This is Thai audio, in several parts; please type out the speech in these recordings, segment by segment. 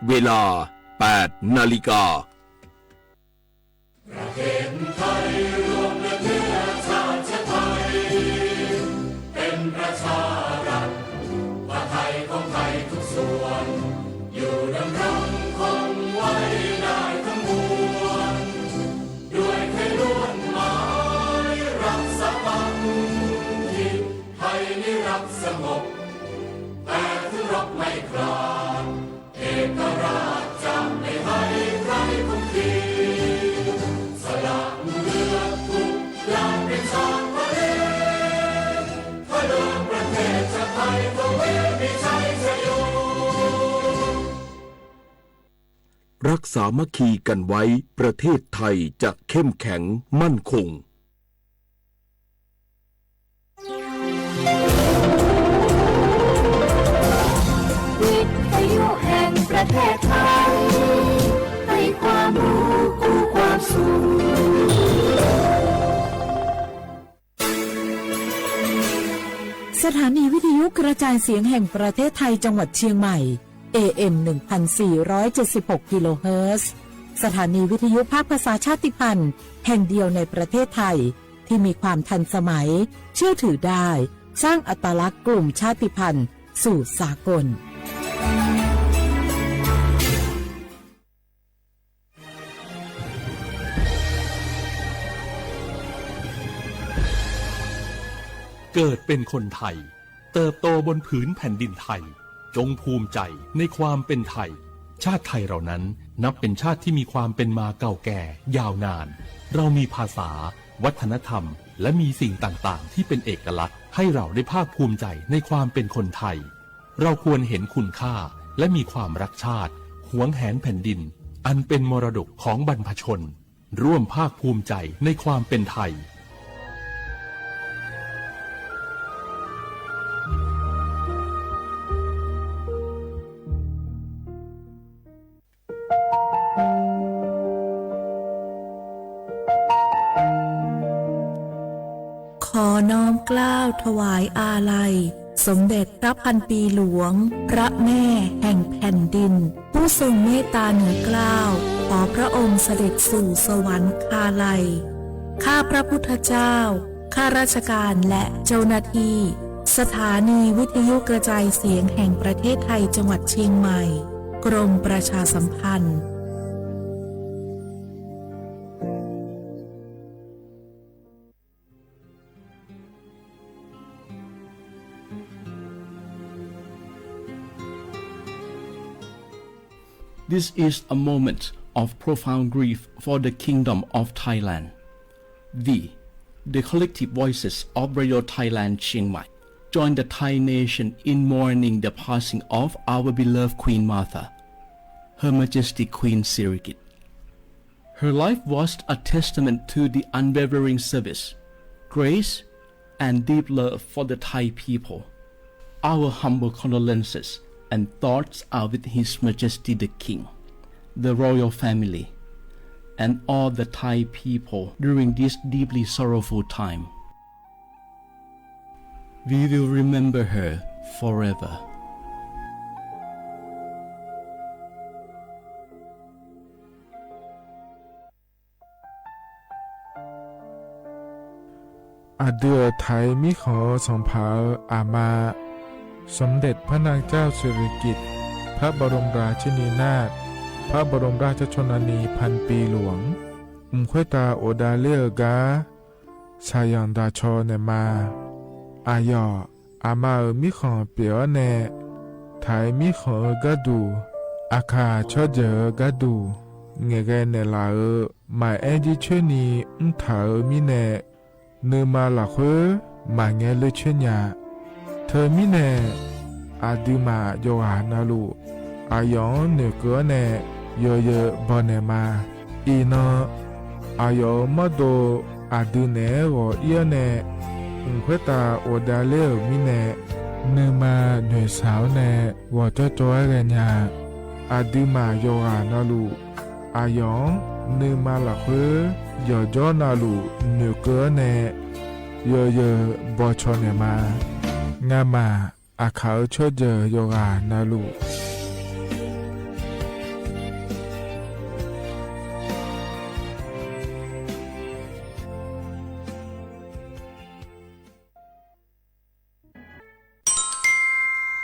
เวลา 8 นาฬิกาประเทศไทยรวมและเนื้อชาติไทยเป็นประชารัฐว่าไทยของไทยทุกส่วนอยู่ดำรงคงไว้ได้ทั้งมวลด้วยไทยล้วนหมายรักสมัครที่ไทยนิรักสงบแต่ถึงรบไม่กล้าเอกราชจะไม่ให้ใครคุกคีสละเลือดทุกอย่างเป็นชาติทะเลถ้าเดินประเทศชาติไทยก็เวมีชัยชโยรักษามัคคีกันไว้ประเทศไทยจะเข้มแข็งมั่นคงวิทยุแห่งประเทศไทยให้ความรู้คู่ความสุขสถานีวิทยุกระจายเสียงแห่งประเทศไทยจังหวัดเชียงใหม่ AM 1476 กิโลเฮิรตซ์สถานีวิทยุภาคภาษาชาติพันธุ์แห่งเดียวในประเทศไทยที่มีความทันสมัยเชื่อถือได้สร้างอัตลักษณ์กลุ่มชาติพันธุ์สู่สากลเกิดเป็นคนไทยเติบโตบนผืนแผ่นดินไทยจงภูมิใจในความเป็นไทยชาติไทยเรานั้นนับเป็นชาติที่มีความเป็นมาเก่าแก่ยาวนานเรามีภาษาวัฒนธรรมและมีสิ่งต่างๆที่เป็นเอกลักษณ์ให้เราได้ภาคภูมิใจในความเป็นคนไทยเราควรเห็นคุณค่าและมีความรักชาติหวงแหนแผ่นดินอันเป็นมรดกของบรรพชนร่วมภาคภูมิใจในความเป็นไทยขอน้อมเกล้าถวายอาลัยสมเด็จพระพันปีหลวงพระแม่แห่งแผ่นดินผู้ทรงเมตตาเหนือเกล้าขอพระองค์เสด็จสู่สวรรคาลัยข้าพระพุทธเจ้าข้าราชการและเจ้าหน้าที่สถานีวิทยุกระจายเสียงแห่งประเทศไทยจังหวัดเชียงใหม่กรมประชาสัมพันธ์This is a moment of profound grief for the Kingdom of Thailand. The collective voices of Radio Thailand Chiang Mai, join the Thai nation in mourning the passing of our beloved Queen Martha, Her Majesty Queen Sirikit. Her life was a testament to the unwavering service, grace, and deep love for the Thai people. Our humble condolences and thoughts are with His Majesty the King, the royal family, and all the Thai people during this deeply sorrowful time. We will remember her forever. อาเดือไทยมิขอส่งเผาอามาสมเด็จพระนางเจ้าสิริกิติ์พระบรมราชินีนาถพระบรมราชชนนีพันปีหลวงควยตาโอดาเลียกาชายังดาชอเนมาอายออามามิขอเปียวเนไทยมิขอกะดูอาคาชอเจอกะดูเงเกเนลาหมายแอจิเชนีถามิเนเนมาละเควมาเงเลเชญาเธอมิเนอาดิมาโยหานาลูอายองเนเกเนโยเยบอเนมาอีนอายอมโดอาดิเนโอเอียเนควยตาโอดาเลมิเนเนมาหน่วยสาวเนวอจจอยเรญาอาดิมาโยหานาลูอายองเนมาละเควโยจอนาลูเนเกเนโยเยบอชอเนมางามาอาเขาชดเจอโยกานาลู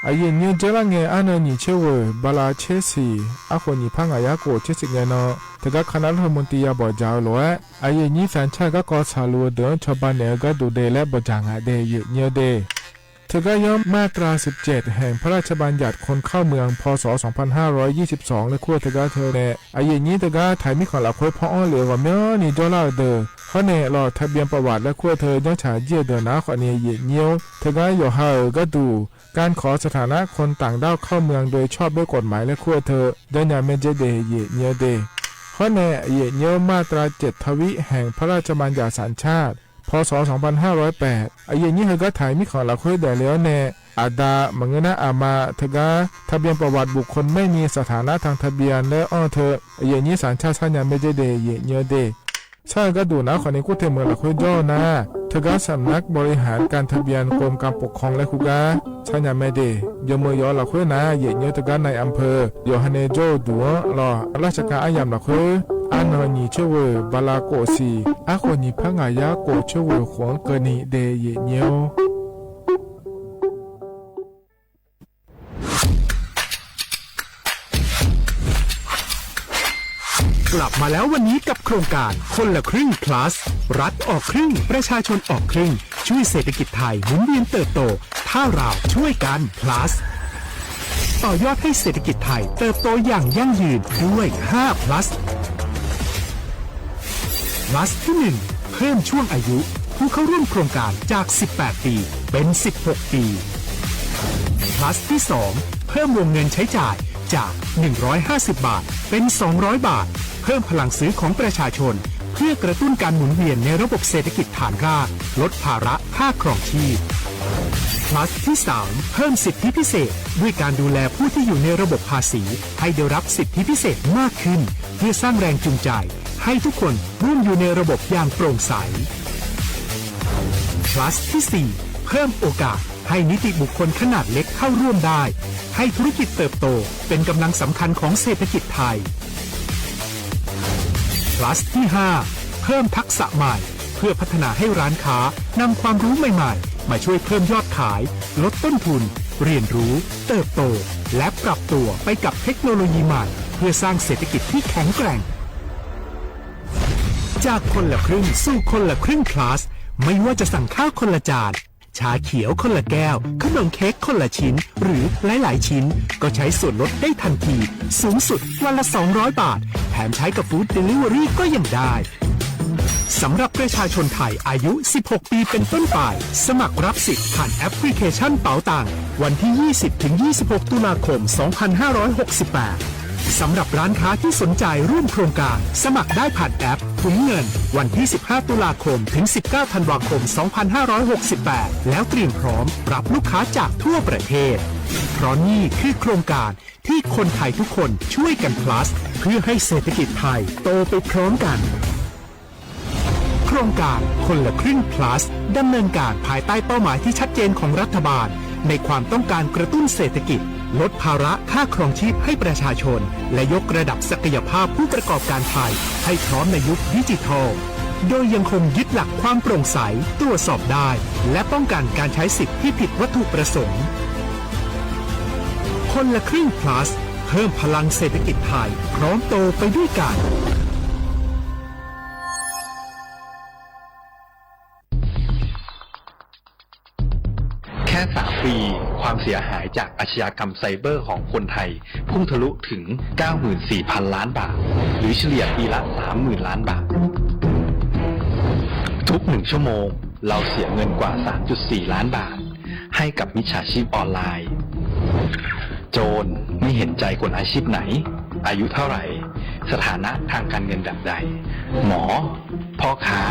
อายุเนียเจลังเงอันนี้เชื่อบาลาเชสีอาคนนี้พังอายาโกเชสิเงเนาะแต่ก็คณะรัฐมนตรีบอกเจ้าหลวงอายุนี้สัญชาติก็กอสาลัวเดินชาวบ้านเนี่ยก็ดูเดและบอกจางอาเดยเนียเดเธอก็ย่อมมาตรา17แห่งพระราชบัญญัติคนเข้าเมืองพศ2522และขั้วเธอก็เธอเนี่ยอายุนี้เธอก็ถ่ายมีของหลักค่อยพ่อเหลือว่าเมื่อนี่เจ้าเล่าเดอเขาเนี่ยรอทะเบียนประวัติและขั้วเธอย้อนฉาเยี่ยเดินนะขอเนี่ยเยี่ยเนียวเธอก็อยู่ห่างก็ดูการขอสถานะคนต่างด้าวเข้าเมืองโดยชอบด้วยกฎหมายและขั้วเธอได้ยาเมเจเดเยี่ยเนียวเดข้อแน่เยี่ยเนียวมาตรา7ทวิแห่งพระราชบัญญัติสัญชาติพศ2508อายุนี้เธอก็ถ่ายมีของหลักค่อยได้แล้วแน่อาดามังเงนะอามาเธอก็ทะเบียนประวัติบุคคลไม่มีสถานะทางทะเบียนและอ้อเธออายุนี้สัญชาติสัญญาเมเจเดเยี่ยเนียวเดใช่ก็ดูนะขอในกู้เทเมืองหลักค่อยย่อนะเธอก็สำนักบริหารการทะเบียนกรมการปกครองและคุกาชัญญาไม่ได้ยมยอหลักค่อยนะเยี่ยเนียวเธอก็ในอำเภอยอฮันเนโจดัวรอราชการอายามหลักค่อยอันนี้เชื่อว่าบาลาโกสีอาคนนี้พังอายาโกเชื่อว่าขวงเกนีเดเยเนียวกลับมาแล้ววันนี้กับโครงการคนละครึ่ง plus รัฐออกครึ่งประชาชนออกครึ่งช่วยเศรษฐกิจไทยหมุนเวียนเติบโตถ้าเราช่วยกัน plus ต่อยอดให้เศรษฐกิจไทยเติบโตอย่างยั่งยืนด้วย5 plus plus ที่1เพิ่มช่วงอายุผู้เข้าร่วมโครงการจาก18ปีเป็น16ปี plus ที่2เพิ่มวงเงินใช้จ่ายจาก150 บาทเป็น200 บาทเพิ่มพลังซื้อของประชาชนเพื่อกระตุ้นการหมุนเวียนในระบบเศรษฐกิจฐานรากลดภาระค่าครองชีพ plus ที่3เพิ่มสิทธิพิเศษด้วยการดูแลผู้ที่อยู่ในระบบภาษีให้ได้รับสิทธิพิเศษมากขึ้นเพื่อสร้างแรงจูงใจให้ทุกคนร่วมอยู่ในระบบอย่างโปร่งใส plus ที่4เพิ่มโอกาสให้นิติบุคคลขนาดเล็กเข้าร่วมได้ให้ธุรกิจเติบโตเป็นกำลังสำคัญของเศรษฐกิจไทย plus ที่5เพิ่มทักษะใหม่เพื่อพัฒนาให้ร้านค้านำความรู้ใหม่ๆมาช่วยเพิ่มยอดขายลดต้นทุนเรียนรู้เติบโตและปรับตัวไปกับเทคโนโลยีใหม่เพื่อสร้างเศรษฐกิจที่แข็งแกร่งจากคนละครึ่งสู่คนละครึ่ง plus ไม่ว่าจะสั่งข้าวคนละจานชาเขียวคนละแก้วขนมเค้กคนละชิ้นหรือหลายๆชิ้นก็ใช้ส่วนลดได้ทันทีสูงสุดวันละ200 บาทแถมใช้กับฟู้ดเดลิเวอรี่ก็ยังได้สำหรับประชาชนไทยอายุ16ปีเป็นต้นไปสมัครรับสิทธิ์ผ่านแอปพลิเคชันเป๋าตังวันที่ 20-26 ตุลาคม 2568 สำหรับร้านค้าที่สนใจร่วมโครงการสมัครได้ผ่านแอปถุงเงินวันที่ 15 ตุลาคมถึง 19 ธันวาคม 2568 แล้วเตรียมพร้อมรับลูกค้าจากทั่วประเทศเพราะนี่คือโครงการที่คนไทยทุกคนช่วยกัน plus เพื่อให้เศรษฐกิจไทยโตไปพร้อมกันโครงการคนละครึ่ง plus ดำเนินการภายใต้เป้าหมายที่ชัดเจนของรัฐบาลในความต้องการกระตุ้นเศรษฐกิจลดภาระค่าครองชีพให้ประชาชนและยกระดับศักยภาพผู้ประกอบการไทยให้พร้อมในยุคดิจิทัลโดยยังคงยึดหลักความโปร่งใสตรวจสอบได้และป้องกันการใช้สิทธิที่ผิดวัตถุประสงค์คนละครึ่ง plus เพิ่มพลังเศรษฐกิจไทยพร้อมโตไปด้วยกันแค่3 ปีความเสียหายจากอาชญากรรมไซเบอร์ของคนไทยพุ่งทะลุถึง 94,000 ล้านบาทหรือเฉลี่ยปีละ 30,000 ล้านบาททุก1 ชั่วโมงเราเสียเงินกว่า 3.4 ล้านบาทให้กับมิจฉาชีพออนไลน์โจรไม่เห็นใจคนอาชีพไหนอายุเท่าไหร่สถานะทางการเงินแบบใดหมอพ่อค้า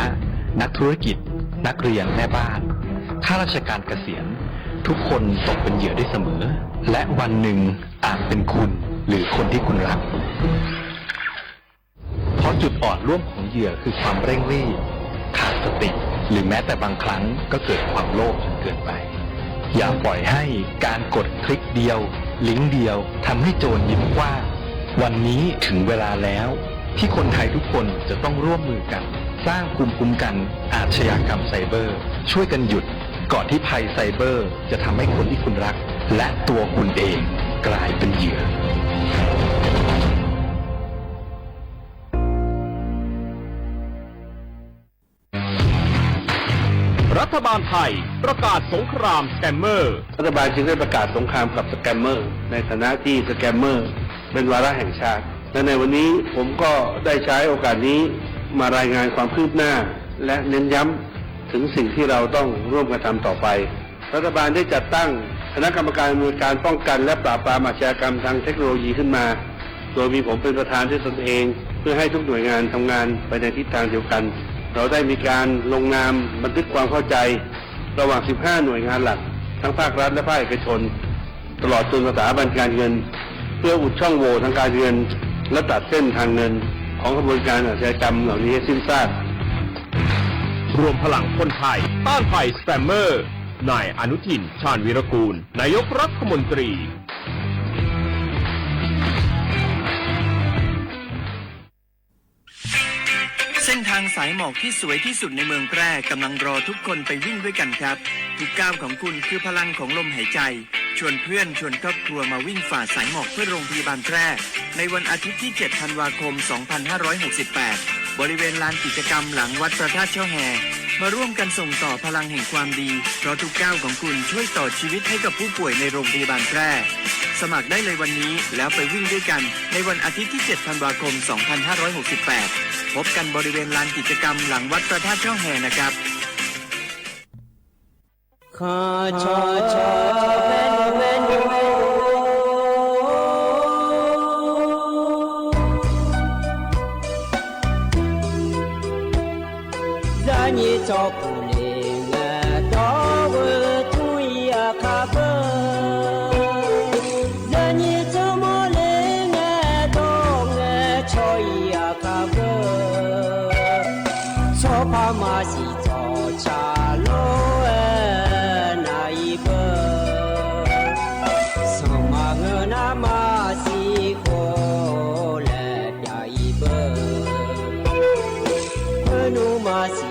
นักธุรกิจนักเรียนแม่บ้านข้าราชการเกษียณทุกคนตกเป็นเหยื่อได้เสมอและวันหนึ่งอาจเป็นคุณหรือคนที่คุณรักเพราะจุดอ่อนร่วมของเหยื่อคือความเร่งรีบขาดสติหรือแม้แต่บางครั้งก็เกิดความโลภจนเกินไปอย่าปล่อยให้การกดคลิกเดียวลิงก์เดียวทำให้โจรยิ้มกว้างวันนี้ถึงเวลาแล้วที่คนไทยทุกคนจะต้องร่วมมือกันสร้างภูมิคุ้มกันอาชญากรรมไซเบอร์ช่วยกันหยุดก่อนที่ภัยไซเบอร์จะทำให้คนที่คุณรัก และตัวคุณเองกลายเป็นเหยื่อรัฐบาลไทยประกาศสงครามสแกมเมอร์รัฐบาลจึงได้ประกาศสงครามกับสแกมเมอร์ในฐานะที่สแกมเมอร์เป็นวาระแห่งชาติและในวันนี้ผมก็ได้ใช้โอกาสนี้มารายงานความคืบหน้าและเน้นย้ำถึงสิ่งที่เราต้องร่วมกันทำต่อไปรัฐบาลได้จัดตั้งคณะกรรมการมีการป้องกันและปราบปรามอาชญากรรมทางเทคโนโลยีขึ้นมาโดยมีผมเป็นประธานด้วยตนเองเพื่อให้ทุกหน่วยงานทำงานไปในทิศทางเดียวกันเราได้มีการลงนามบันทึกความเข้าใจระหว่าง 15 หน่วยงานหลักทั้งภาครัฐและภาคเอกชนตลอดจนสถาบันการเงินเพื่ออุดช่องโหว่ทางการเงินและตัดเส้นทางเงินของกระบวนการอาชญากรรมเหล่านี้ให้สิ้นซากรวมพลังคนไทยต้านภัยสแกมเมอร์นายอนุทินชาญวีรกูลนายกรัฐมนตรีเส้นทางสายหมอกที่สวยที่สุดในเมืองแพร่กำลังรอทุกคนไปวิ่งด้วยกันครับทุกก้าวของคุณคือพลังของลมหายใจชวนเพื่อนชวนครอบครัวมาวิ่งฝ่าสายหมอกเพื่อโรงพยาบาลแพร่ในวันอาทิตย์ที่ 7 ธันวาคม 2568 บริเวณลานกิจกรรมหลังวัดพระธาตุช่อแฮมาร่วมกันส่งต่อพลังแห่งความดีเพราะทุกก้าวของคุณช่วยต่อชีวิตให้กับผู้ป่วยในโรงพยาบาลแพร่สมัครได้เลยวันนี้แล้วไปวิ่งด้วยกันในวันอาทิตย์ที่ 7 ธันวาคม 2568 พบกันบริเวณลานกิจกรรมหลังวัดพระธาตุช่อแฮนะครับขอชอชอ你照顾你我到我同一卡布让你怎么来我到我朝一卡布说怕马西早茶路那一个什么我那马西过来呀一个我努马西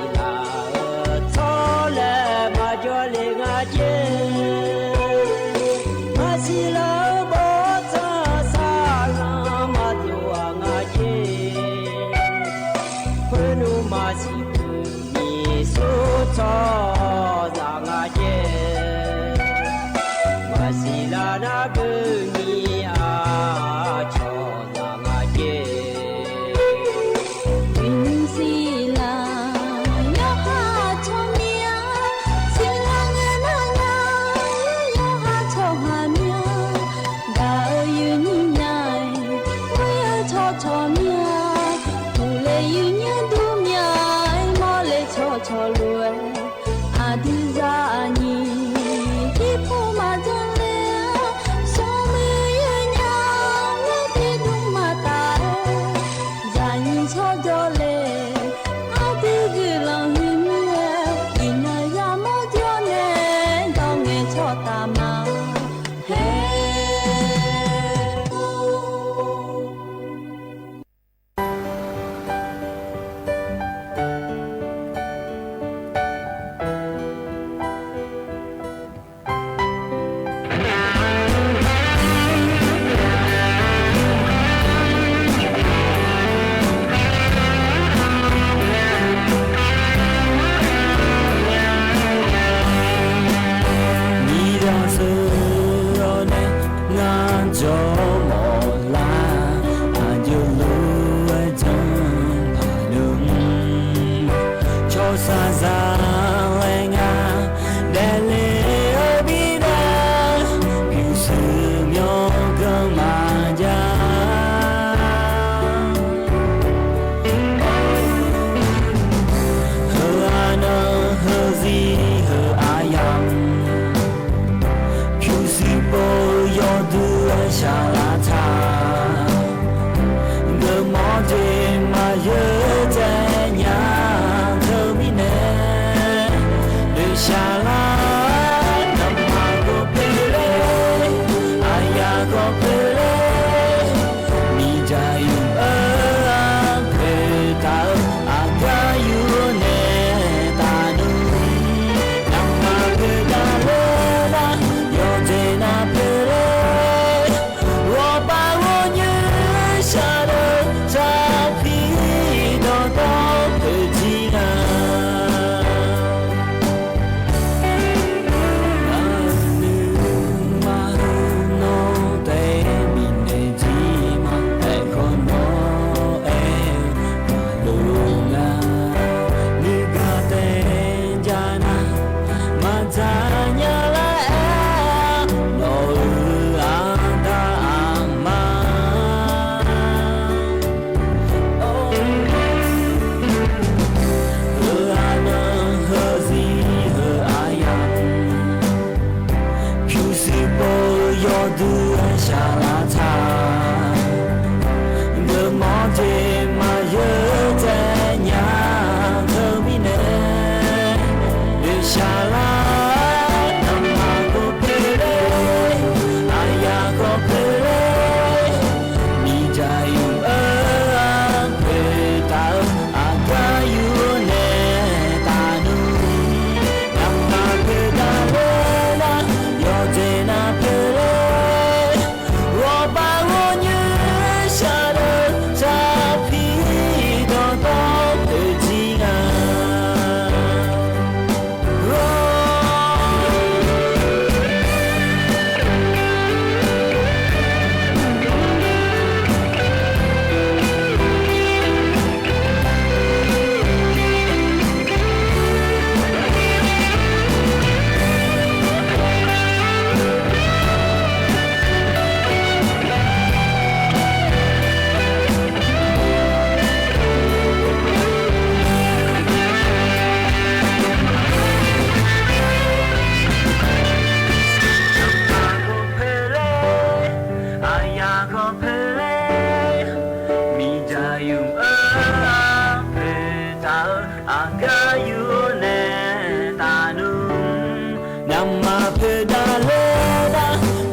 pedalera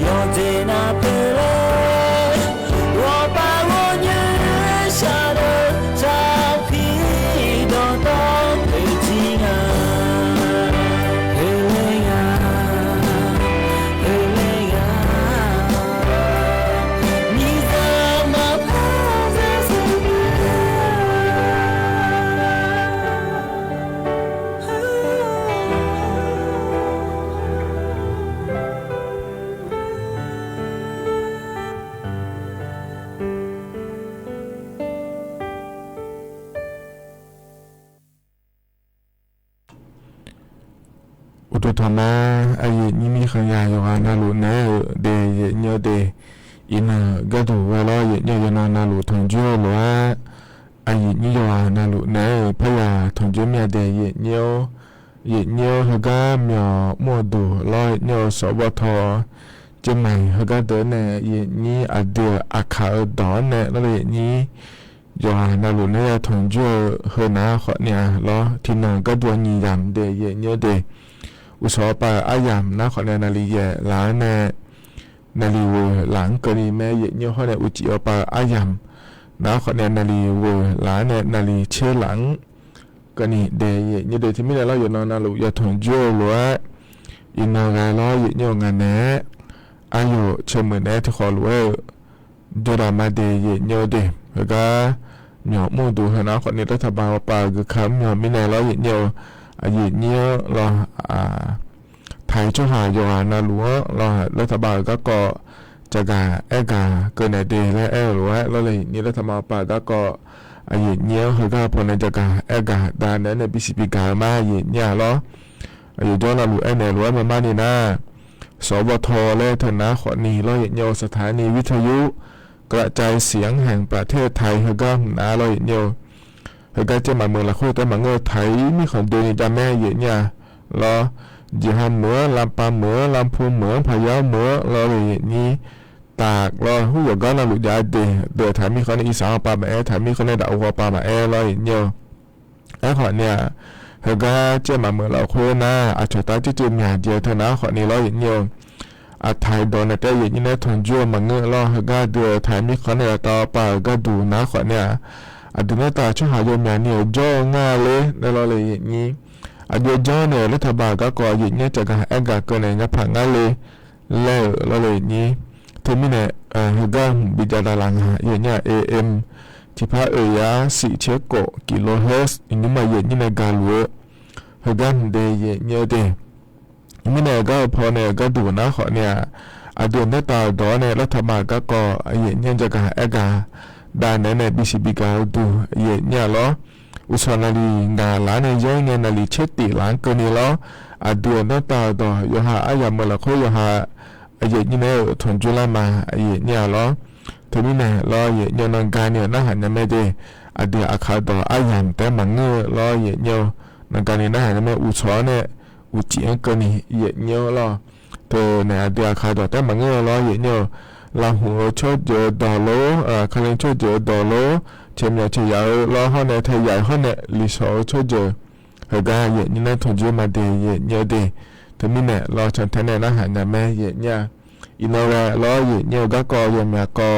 yo dena pele wo pa wo nye shado cha pi don don etina elenga ni za ma pa seอุตุธรรมะไอ้นี่มีขยายอยู่กันนาลูเนเดยเนเดอินก็ดูเวลาเนยนานาลูทงจูหรือว่าไอ้นี่อยู่กันนาลูเนพยาทงจูเมียเดยเนเฮก็มีมัวดูลอยเนสบทจะไม่เฮก็เดินเนนี่อเดียอาคาดอนเนแล้วนี่อยู่กันนาลูเนทงจูเฮน่าขอเนี่ยแล้วที่นั่นก็ดูนิยามเดยเนเดอุศปาอายามนะขอในนาลีเยหลานในนาลีเวหลังกรีแม่เยเนี่ยเขาในอุจิอปาอายามนะขอในนาลีเวหลานในนาลีเชื่อหลังก็นี่เดยเนี่ยเดยที่ไม่ได้เราอยู่นอนนาลูอย่าถงโจ้หรือว่าอินนากาล้อเยเนี่ยงานแน่อายุเชื่อมือแน่ที่ขอรู้ว่าจรามาเดยเนี่ยเดแล้วก็เหนียวมูดูเห็นนะขอในรัฐบาลปาคือคำเหนียวไม่ได้เราเนี่ยอายุเนี่ยเราไทยช่วยหาอยู่นะหรือว่าเรารัฐบาลก็จะกาเกินในเดและหรือว่าเราเลยนี่รัฐบาลป่าก็อายุเนี่ยเขาก็พอในจะกาด้านนั้นในบิสิปิกามาอายุเนี่ยเราอายุย้อนเราหรือไหนหรือว่ามันมานี่นะสบทและธนาขอนีเราเนี่ยสถานีวิทยุกระจายเสียงแห่งประเทศไทยเขาก็นะเราเนี่ยเฮก็จะมาเมืองละคุยแต่มาเงยไทยมีคนเดียวนี่จะแม่เยอะเนี่ยรอจีฮันเหมือลำปางเหมือลำพูนเหมือพะเยาเหมือรอเลยนี่ตากรอหูอย่างก็เราหลุดยาเดือดถ่ายมีคนในอีสานปาแบบถ่ายมีคนในดาวปาแบบรออย่างเดียวไอ้ขอเนี่ยเฮก็จะมาเมืองละคุยนะอาจจะตั้งที่จุดเนี่ยเดียวเท่านั้นขอนี้รออย่างเดียวอาไทยโดนแต่อย่างนี้นะทนจั่วมาเงยรอเฮก็เดือดถ่ายมีคนในดาวปาก็ดูนะขอเนี่ยอดีตตาช่วยหาโยมอย่างนี้จ่อง่ายเลยในเราเลยอย่างนี้อดีตจ่อเนี่ยรัฐบาลก็ก่ออย่างนี้จะการเกินในงับผังง่ายเลยแล้วเราเลยอย่างนี้ที่มีเนี่ยเฮก็บิดาดาลังอย่างนี้ AM ที่พระยา4เชโกกิโลเฮิรตซ์อันนี้มาอย่างนี้ในการวัวเฮก็เดย์อย่างนี้เดย์มีเนี่ยก็พอเนี่ยก็ดูนะขอเนี่ยอดีตตาดอเนี่ยรัฐบาลก็ก่ออย่างนี้จะการด้านนั้นในบิสิบิกาดูเย่เนี่ยล้ออุศนาลีงานล้านในย่อยเงินนาลีเช็ดตีล้านเกินนี่ล้ออดีตนั่นตาต่อยหาอายามเมื่อละค่อยหาเย่นี่เนี่ยทนจุลามาเย่เนี่ยล้อทีนี้เนี่ยล้อเย่เนี่ยนังการเนี่ยน่าหันยังไม่ได้อดีตอาคาต่ออายามแต่มังเงอล้อเย่เนี่ยนังการเนี่ยน่าหันยังไม่อุศเนี่ยอุจิอังเกินนี่เย่เนี่ยล้อเธอเนี่ยอดีตอาคาต่อแต่มังเงอล้อเย่เนี่ยลาหัวชดเจอดอลโลคันเล่นชดเจอดอลโลเชื่อมยาเชียวล้อห้องในไทยใหญ่ห้องในลิโซชดเจอเฮก็เย่นี่นั่นทนจุมาเดยเย่เนี่ยเดถึงนี่เนี่ยล้อฉันแทนในอาหารนะแม่เย่เนี่ยอินโนเวล้อเย่เนี่ยก็ก่อเย่เนี่ยก็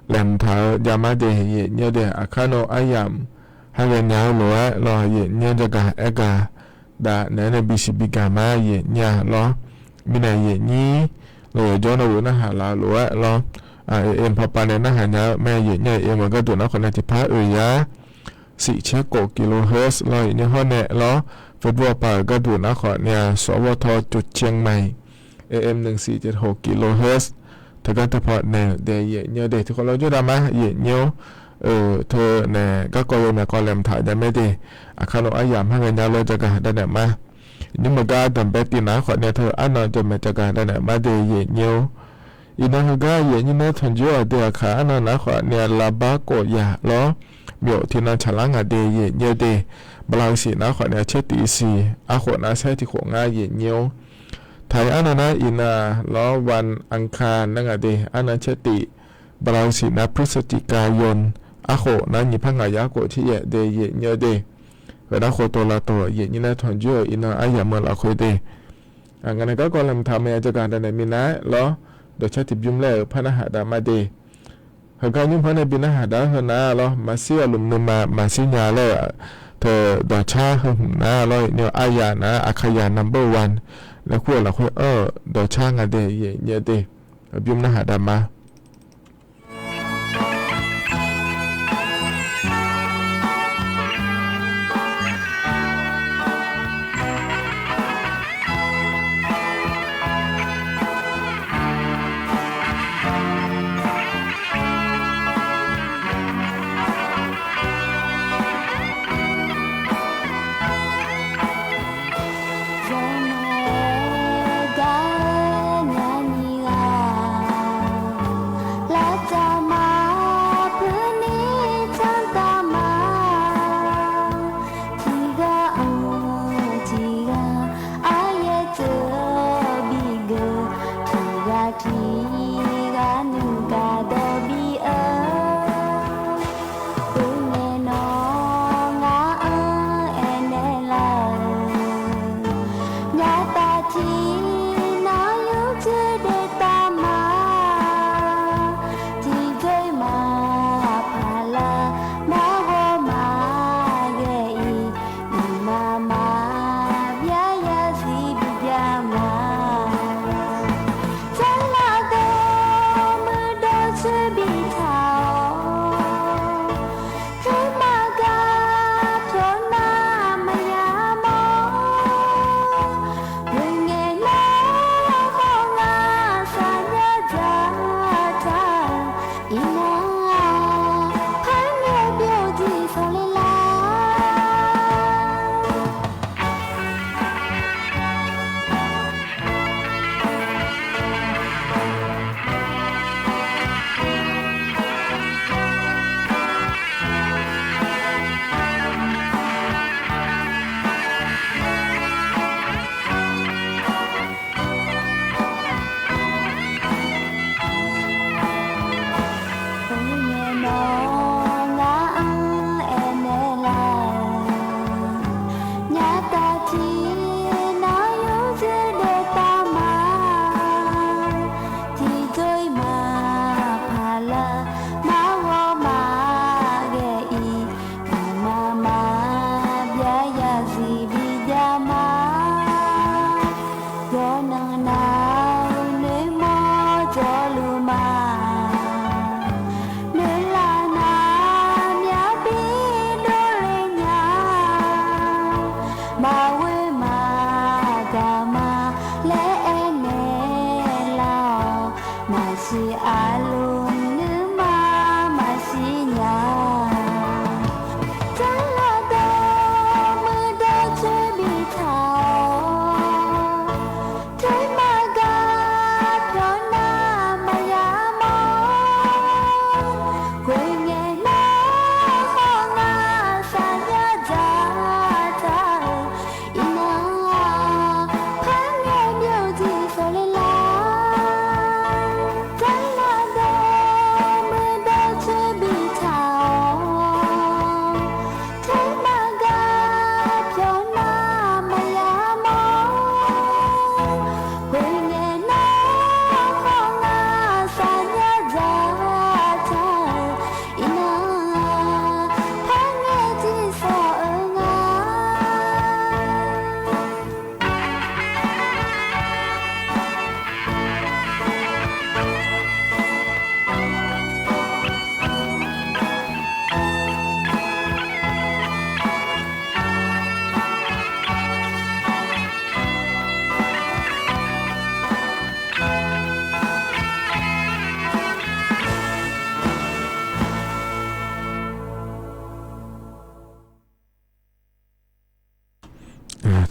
แหลมเท้ายามาเดยเย่เนี่ยเดอาคาโนอายามให้เงินยาวหรือว่าล้อเย่เนี่ยจะกาดาในบิสิบิกามาเย่เนี่ยล้อมีในเย่นี้เราย้อนเอาหน้าหาเราหรือว่าเราเอ็มพอปานในหน้าหาเนี่ยแม่เย่เนี่ยเอ็มมันก็ตัวนักคนในที่พระยา4เชโกกิโลเฮิรตซ์เราอย่างนี้ห้องเนี่ยเราฟุตบอลปาก็ตัวนักคนเนี่ยสวทจุดเชียงใหม่ AM 1476กิโลเฮิรตซ์ถ้าการพอเนี่ยเดย์เย่เนี่ยเดย์ที่คนเราจะทำมาเย่เนี่ยเธอเนี่ยก็กอยังเนี่ยก็แหลมถ่ายได้ไม่ดีอาคารอายามให้เงินยาเลยจะกันได้เนี่ยมานี่มันก็ทำเป็นตีน้าขอเนี่ยเธออันนั้นจะมาจากการได้เนี่ยมาเดียเนียวอีนั่นก็อย่างนี้นะทันจู่เดียขาอันนั้นนะขอเนี่ยลาบาโกยาล้อเมียวที่นั่นฉลางเดียเนียวเดบลาวสีนะขอเนี่ยเชติสีอาขวนะใช้ที่ขวงง่ายเนียวไทยอันนั้นนะอีน่าล้อวันอังคารนั่งเดอันนั้นเชติบลาวสีนะพฤศจิกายนอาขวนั้นยิ่งพังงายาโกที่เดียเนียวเดเวลาโคตัวละตัวเย็นนี่นะทอนจู่อินาอายามเมื่อละคุยเด งั้นก็กำลังทำให้จักรในมินะเหรอโดยใช้ติบยุ่มเล่พระนหาดามาเดหากการยุ่งพระในบินหาดาเฮนะเหรอมาเสียลุมนมาสิญาเล่เธอดอชาเฮหุ่นนะเหรอเนี่ยอายานะอาขยานัมเบอร์วันแล้วขั้วเราค่อยดอชางาเดเยเดยุ่มนหาดามา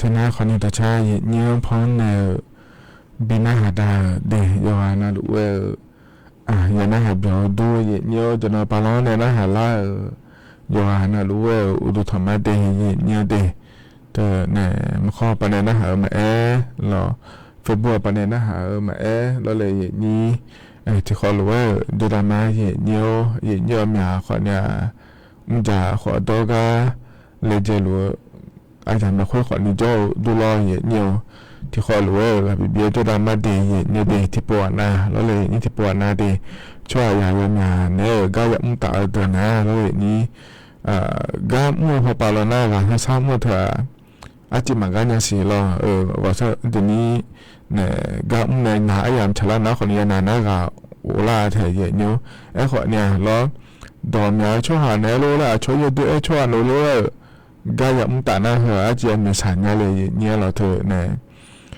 ทนาขอนิตาชาเยี่ยมพ้องในบินาหาดาเดยอนาดูเอยานาหาเบียวดูเยี่ยมจนปาล้อในนาหาลายอนาดูอุดุธรรมะเดเยี่ยมเดแต่เนี่ยมันข้อประเด็นนาหามาหรอเฟซบุ๊กประเด็นนาหามาแล้วเลยนี้ที่ขอรู้ว่าดูดามาเยี่ยมขอเนี่ยมันจะขอตัวก็เลยจะรู้อาจารย์มาค่อยขอนิจดูรอเยี่ยม ที่ขอรู้ว่าบิเบียตัวดำมาดีเนี่ยดีที่ปวดนะแล้วเลยนี่ที่ปวดนะดีช่วยอย่างเงี้ยเนี่ยก็ยังมุ่งต่อตัวนะแล้วเลยนี้ก็มั่วพอปาลนะก็ให้ซ้ำมั่วเถอะอาจจะมันก็ยังสิรอว่าซะเดี๋ยวนี้เนี่ยก็ในหน้าอย่างฉลาดนะคนนี้นะก็โอลาเถอะเนี่ยไอ้คนเนี่ยแล้วดอมเนี่ยช่วยหาเนี่ยรู้ละช่วยอยู่ด้วยช่วยรู้ละก็ยังมุ่งต่อนะเหรออาจจะมีสารเนี่ยเลยเนี่ยเราเถอะเนี่ย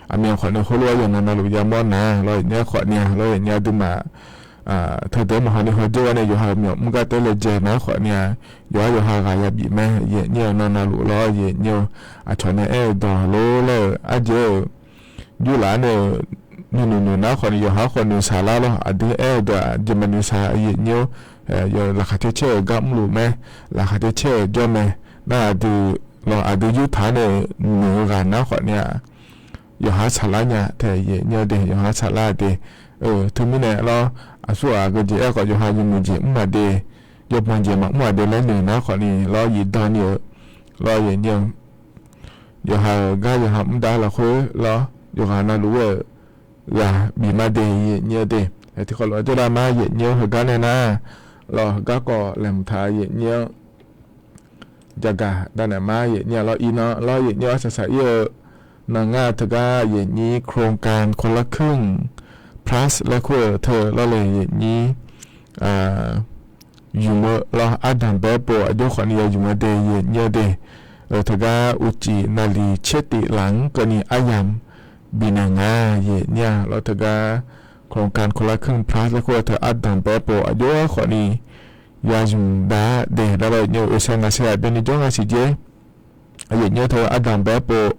อามีคนเนี่ยเขารู้อย่างนั้นเรารู้ยังบ่นะเราเนี่ยคนเนี่ยเราเนี่ยดูมาเธอเดินมาหาเนี่ยเขาดูว่าเนี่ยอยู่หาเนี่ยมึงก็เตเลยเจนะคนเนี่ยอยู่หากายบีแม่เนี่ยนอนรู้ล้อเนี่ยชนเนี่ยดอรู้เลยอาจจะอยู่หลานเนี่ยนู่นนะคนอยู่หาคนอยู่สาระแล้วอาจจะดจะมันอยู่สาเนี่ยอยู่หลักที่เชื่อกับรู้ไหมหลักที่เชื่อจนไหมน่าดูเราอาจจะอยู่ฐานเนี่ยหนูกันนะคนเนี่ยอยู่หาสาระเนี่ยแต่เนี่ยเดีอยู่หาสาระเดีถึงไม่เนี่ยเราส่วนก็จะก็อยู่หาอยู่มือเจ็บมาเดียกมันเจ็บมากมาเดีแล้วหนึ่งนะคนนี้เราหยิบตอนเดียวเราอย่างเดียวอยู่หาก็อยู่หาไม่ได้ละคือเราอยู่หาน่ารู้ว่าอย่าบีมาเดีเนี่ยเดีที่เขาเราจะได้มาเนี่ยเหรอกันเนี่ยนะเราก็แหลมท้ายเนี่ยจะกะด้านไหนมาเนี่ยเราอีเนาะเราเนี่ยจะใส่เยอะนางงาทก็อย่างนี้โครงการคนละครึ่ง plus และคู่เธอเราเลยอย่างนี้อยู่เมื่อเราอาดัมแบบปวดด้วยคนเดียวอยู่เมื่อเดียเนี่ยเดเธอก็อุจินาลีเชติหลังก็นี่อายามบินางาเนี่ยเราเธอก็โครงการคนละครึ่ง plus และคู่เธออาดัมแบบปวดด้วยคนนี้ยาจุมดาเดแล้วเราเนี่ยอุตส่าห์งาเสียเป็นนิจงอาศิเจเนี่ยเธออาดัมแบบปวด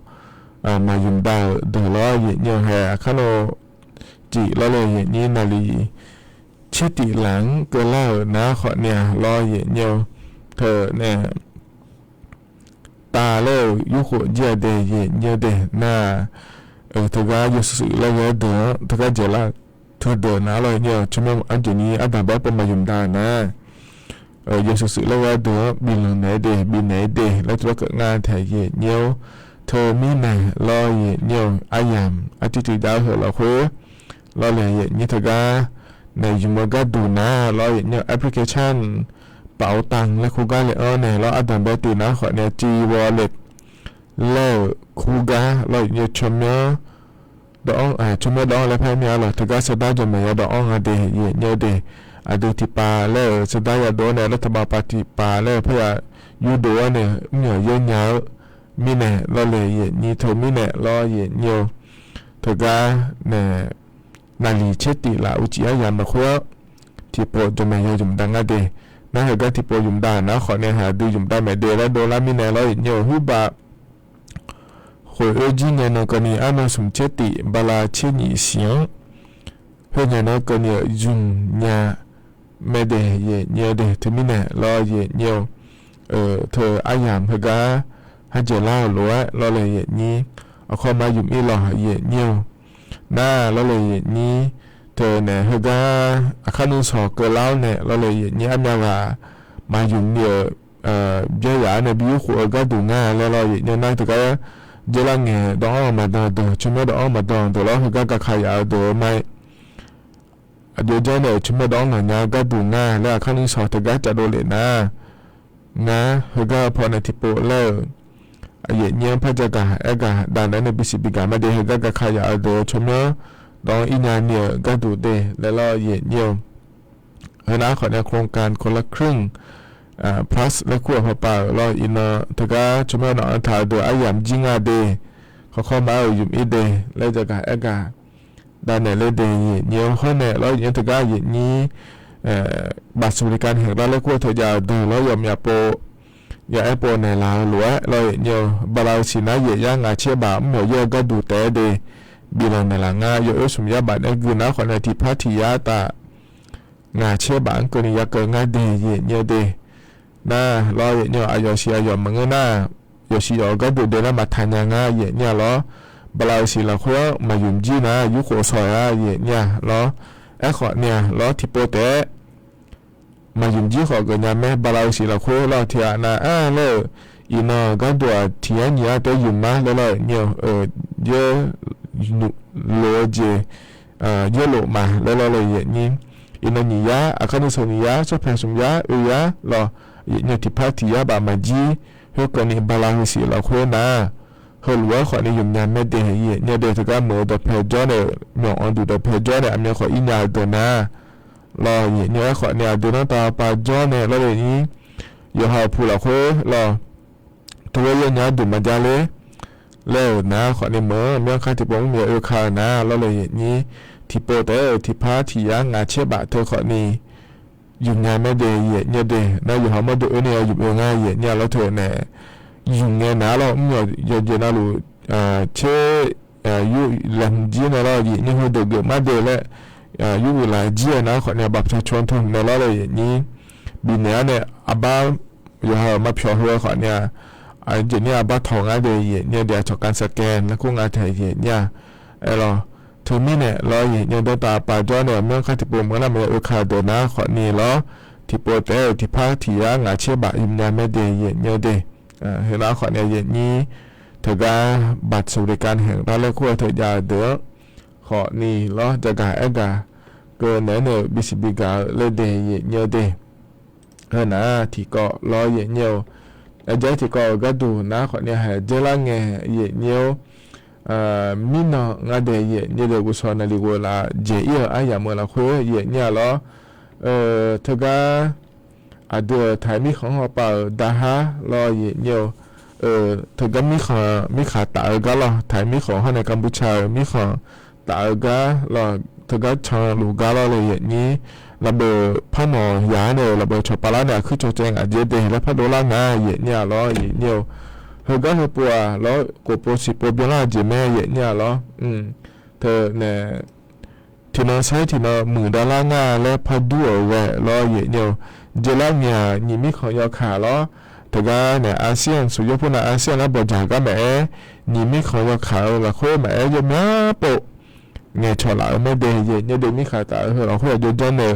มายุ่งดาวเดือดร้อนอย่างแห่ข้าโนจีแล้วเลยอย่างนี้นาลีเชติหลังก็เล่านะขอเนี่ยรออย่างเดียวเธอเนี่ยตาเล่ยุคเยเดยเยเดน่าเธอก็ยุสุแล้วเดือเธอก็เจละเธอเดือนะเลยเนี่ยช่วงอันเจนี้อันดับแรกเป็นมายุ่งดาวนะยุสุแล้วเดือบินไหนเดบินไหนเดแล้วจะเกิดงานแถวเยี่ยวเธอมีไหนรอเนี่ยอายามอาทิตย์ดาวเหรอเราคือรอเลยเนี่ยเธอก็ในยุโรปดูนะรอเนี่ยแอปพลิเคชันเป๋าตังและคูก้าเลยเนี่ยเราอัดดับแบบตีนะขอเนี่ย G Wallet แล้วคูก้ารอเนี่ยชมเนี่ยดองชมเนี่ยดองแล้วแพ้เนี่ยเราเธอก็สดาจะไม่ยาดองเดเนี่ยเดอดีติปาแล้วสดายาโดเนี่ยรัฐบาลปฏิปาแล้วเพื่อยูโดเนี่ยเนี่ยเยอะเยอะมีเนี่ยเราเลยนี่เธอมีเนี่ยรอเนี่ยเธอก็เนี่ยนาลีเชติละอุจิยามมาคุยที่โปรจะไม่ยอมดังอะไรนะเธอก็ที่โปรยมได้นะขอเนี่ยหาดูยมได้ไม่เดแล้วโดนละมีเนี่ยเราเนี่ยหูบะหอยจีเนี่ยนก็นี่อามาสมเชติบาลาเชนิเสียงเพื่อนเนี่ยก็เนี่ยจุนเนี่ยไม่เดเนี่ยเดที่มีเนี่ยรอเนี่ยเธออายามเธอก็ให้เจล่าหรือว่าเราเลยนี้เอาข้อมายุ่มอีหล่อเนี่ยหน้าเราเลยนี้เธอเนี่ยเฮก็ข้านุสอเกล่าเนี่ยเราเลยนี้อันยังว่ามายุ่มเนี่ยเยอะๆเนี่ยบิวขัวก็ดูง่ายแล้วเราเนี่ยนั่งถือก็เจล่าเงี้ยดองมาดองตัวชุ่มดองมาดองตัวเราเฮก็ขยายตัวไม่เดี๋ยวเจ้าเนี่ยชุ่มดองหน่อยนะก็ดูง่ายแล้วข้านุสอถือก็จะโดนเลยนะเฮก็พอในที่โปแล้วเนี่ยพระเจ้าก็ด่านนั้นในบิสิบิกามาเดฮก็ขยายตัวชมเนาะดองอินานเนี่ยก็ดูเดแล้วเราเนี่ยนะขอในโครงการคนละครึ่งplus และขั้วพอป่าเราอินถ้าก็ชมเนาะอันถ่ายตัวอายามจิงอาเดเขาเข้ามาอยู่อีเดแล้วจะก็ด่านไหนเลยเดเนี่ยข้อเนี่ยเราเนี่ยถ้าก็นี้บัตรสวัสดิการแห่งรัฐและขั้วเทียดดูแล้วยอมอย่าโปอย่าไอโปในลาวหรือว่าเราเนี่ยบาลาสินะเยย่างอาเชียบาหมอยก็ดูแต่เดบิลในลางาโยสมยาบาในกุนะคนในที่พัทยาตางาเชียบานก็นี่ยาเกิงาเดเนี่ยเดน่าเราเนี่ยอายอชีอายอมังน่าโยชิโอก็ดูเดนะมาทานงาเนี่ยล้อบาลาสิละคัวมายุ่มจีนะยุโคซอยเนี่ยล้อไอขอเนี่ยล้อที่โปเตมายุ่มจีขอเกินยาแม่บาลาสิละคัวเราเทียนะเลย อีนอก็ตัวเทียนเนี่ยตัวอยู่มาแล้วเนี่ยเยอะโลเจเยอะโลมาแล้วเลยนี่อีนอนี่ยาอาการส่วนนี้ยาชอบแพงสมยายาหรอเนี่ยที่พัทยาบามาจีเฮาคนนี้บาลานซ์สิเราคุยนะเฮาลัวขอนี่ยุ่งยากไม่ได้เนี่ยเด็กก็เหมือนตัวเพจเนี่ยมีอันดูตัวเพจเนี่ยอันนี้ขออินยาตัวนะรอเนี่ยขอเนี่ยดูน้ำตาปาจอเนี่ยแล้วเลยนี่อยู่หาผู้เราคุยรอตัวเรื่องนี้ดูมาจาเลยแล้วนะขอเนี่ยเหมือนเมื่อข้าที่ผมมีคานะแล้วเลยนี่ที่โปรเตอร์ที่พาที่ยังงาเชื่อบะเธอขอนี่ยุ่งยากไม่ได้เนี่ยเด็กนะอยู่หามาดูเนี่ยอยู่ง่ายเนี่ยแล้วเธอเนี่ยยุ่งยากนะเราเนี่ยนะรู้เชื่ออยู่หลังจีนเราเนี่ยหัวเด็กมาเดลอยู่หลังจีนนะขอเนี่ยแบบชวนทุนเนี่ยเราเลยนี่บินเนี่ยอาบ้าอยู่หามาพิจารณาขอเนี่ยเนี่ยอาบ้าทองอะไรเนี่ยเดี๋ยวจากการสแกนแล้วก็งานถ่ายเนี่ยเราถึงนี่เนี่ยเราเนี่ยโดนตาปาจ้อเนี่ยเมื่อข้าที่ปุ่มก็นำมาคาโดนะขอนี่ล้อที่โปรเตอร์ที่พาที่ยังงาเชื่อบะยิมยาไม่ได้เนี่ยเดเห็นแล้วขอเนี่ยนี้เธอก็บัตรสวัสดิการแห่งรัฐและขั้วเธอยาเด้อขอนี่ล้อจะกาเอกาเกินเนี่ยบิสิบิกาเลยเดเนี่ยเดนะที่ก็ล้อเนี่ยเจ้าที่ก็ดูนะขอเนี่ยให้เจริญเงี้ยเนี่ยมินงาเดียเนี่ยเด็กกุศลลิโกลาเจียอายามละคุยเนี่ยล้อเธอก็เดือไทยมีของเขาเปล่าดาฮะล้อเนี่ยเธอก็มีขาตาก็ล้อไทยมีของเขาในกัมพูชามีของตาก็ล้อเธอก็ชางลูกก็ล้อเลยนี้ระเบิดพนอยาเนี่ยระเบิดชอปลาเนี่ยคือโจเจงเจเดแล้วพะโดล่างาเนี่ยล้อเนี่ยเธอก็เธอปัวแล้วกูปัวสิปัวเบี้ยล่าเจแม่เนี่ยล้อเธอเนี่ยที่น้องใช้ที่น้องมือดาล่างาและพะดูแวะล้อเนี่ยเจล่าเนี่ยนี่มีของยาขาล้อเธอก็เนี่ยอาเซียนสุยพุนาอาเซียนแล้วบอกจากก็แม่นี่มีของยาขาละคุยแม่ยมนะโปเงี้ยชอลาไม่ได้เนี่ยเด็กมีขาตาเราคุยจนจนเนี่ย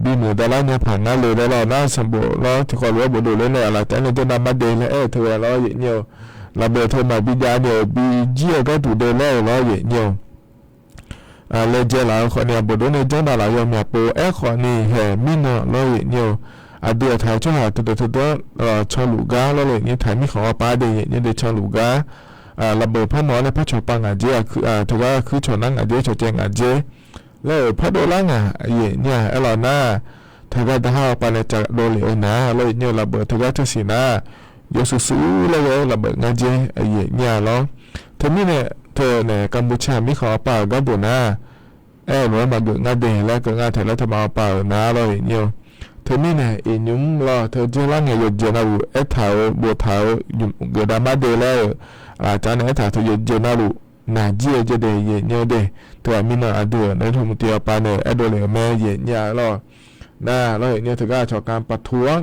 บีมือดาราเนี่ยผ่านหน้าเลยแล้วเราหน้าสมบูรณ์แล้วที่เขารู้ว่าบุตรเลยเนี่ยอะไรแต่เนี่ยจะนำมาเดินแล้วเธอเราเนี่ยเราเบอร์โทรมาบิดาเนี่ยบีเจียก็ถูกเดินแล้วเราเนี่ยเลยเจอเราคนเนี่ยบุตรเนี่ยจังดาราอย่างเมียโปขอนี่แห่มินเราเนี่ยเดือดถ่ายช่วงหาตัวชอลูกาแล้วเลยเนี่ยถ่ายมีของป้าเดียเนี่ยเดือดชอลูการะเบิดพระนอและพระชอปังเจียคือถือว่าคือชอนังเจียชอเจงเจแล้วพระโดล่างเนี่ยเราหน้าถือว่าถ้าไปในจากโดเหลียวนะแล้วเนี่ยระเบิดถือว่าจะสีหน้ายกสู้แล้วระเบิดเจเนี่ยแล้วเธอเนี่ยเธอเนี่ยกัมพูชามีขอเปล่าก็บุญนะหนูมาดูงานเดแล้วก็งานถ่ายแล้วทำมาเปล่านะเราเนี่ยเธอเนี่ยยุ่งรอเธอเจอล่างเนี่ยเจอหน้าบุเท้าบัวเท้ายุ่งเกิดดราม่าเดแล้วจากนั้นถ้าเธอเจอหน้าบุนาเจียจะเดยเนี่ยเดตัวมีนาเดือในทุ่มเตียปาเนี่ยโดเลยแม่เนี่ยเราหน้าเราเนี่ยเธอก็ชอบการประท้วง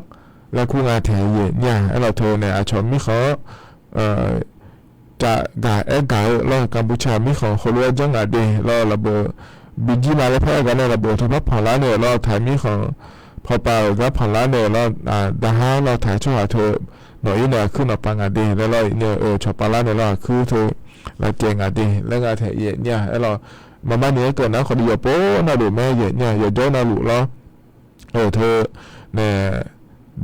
และคู่งานแถวเนี่ยเราเธอเนี่ยชอบมิเขาจะด่าเรากัมพูชามิของคนรวยจังเดเราระเบิดบินจีมาแล้วแพ้กันในระเบิดทุบผ่านล้านเนี่ยเราถ่ายมิของพอเปล่าก็ผ่านล้านเนี่ยเราด่าเราถ่ายช่วยเธอหน่อยเนี่ยขึ้นออกปังเดแล้วเราเนี่ยชอบปลาเนี่ยเราคือเธอเราเจงดีแล้วงานแถเนี่ยเรามาบ้านนี้เกิดนะคนเดียวโป้น่าดูแม่เนี่ยอย่าโจน่าดูเราเธอเนี่ย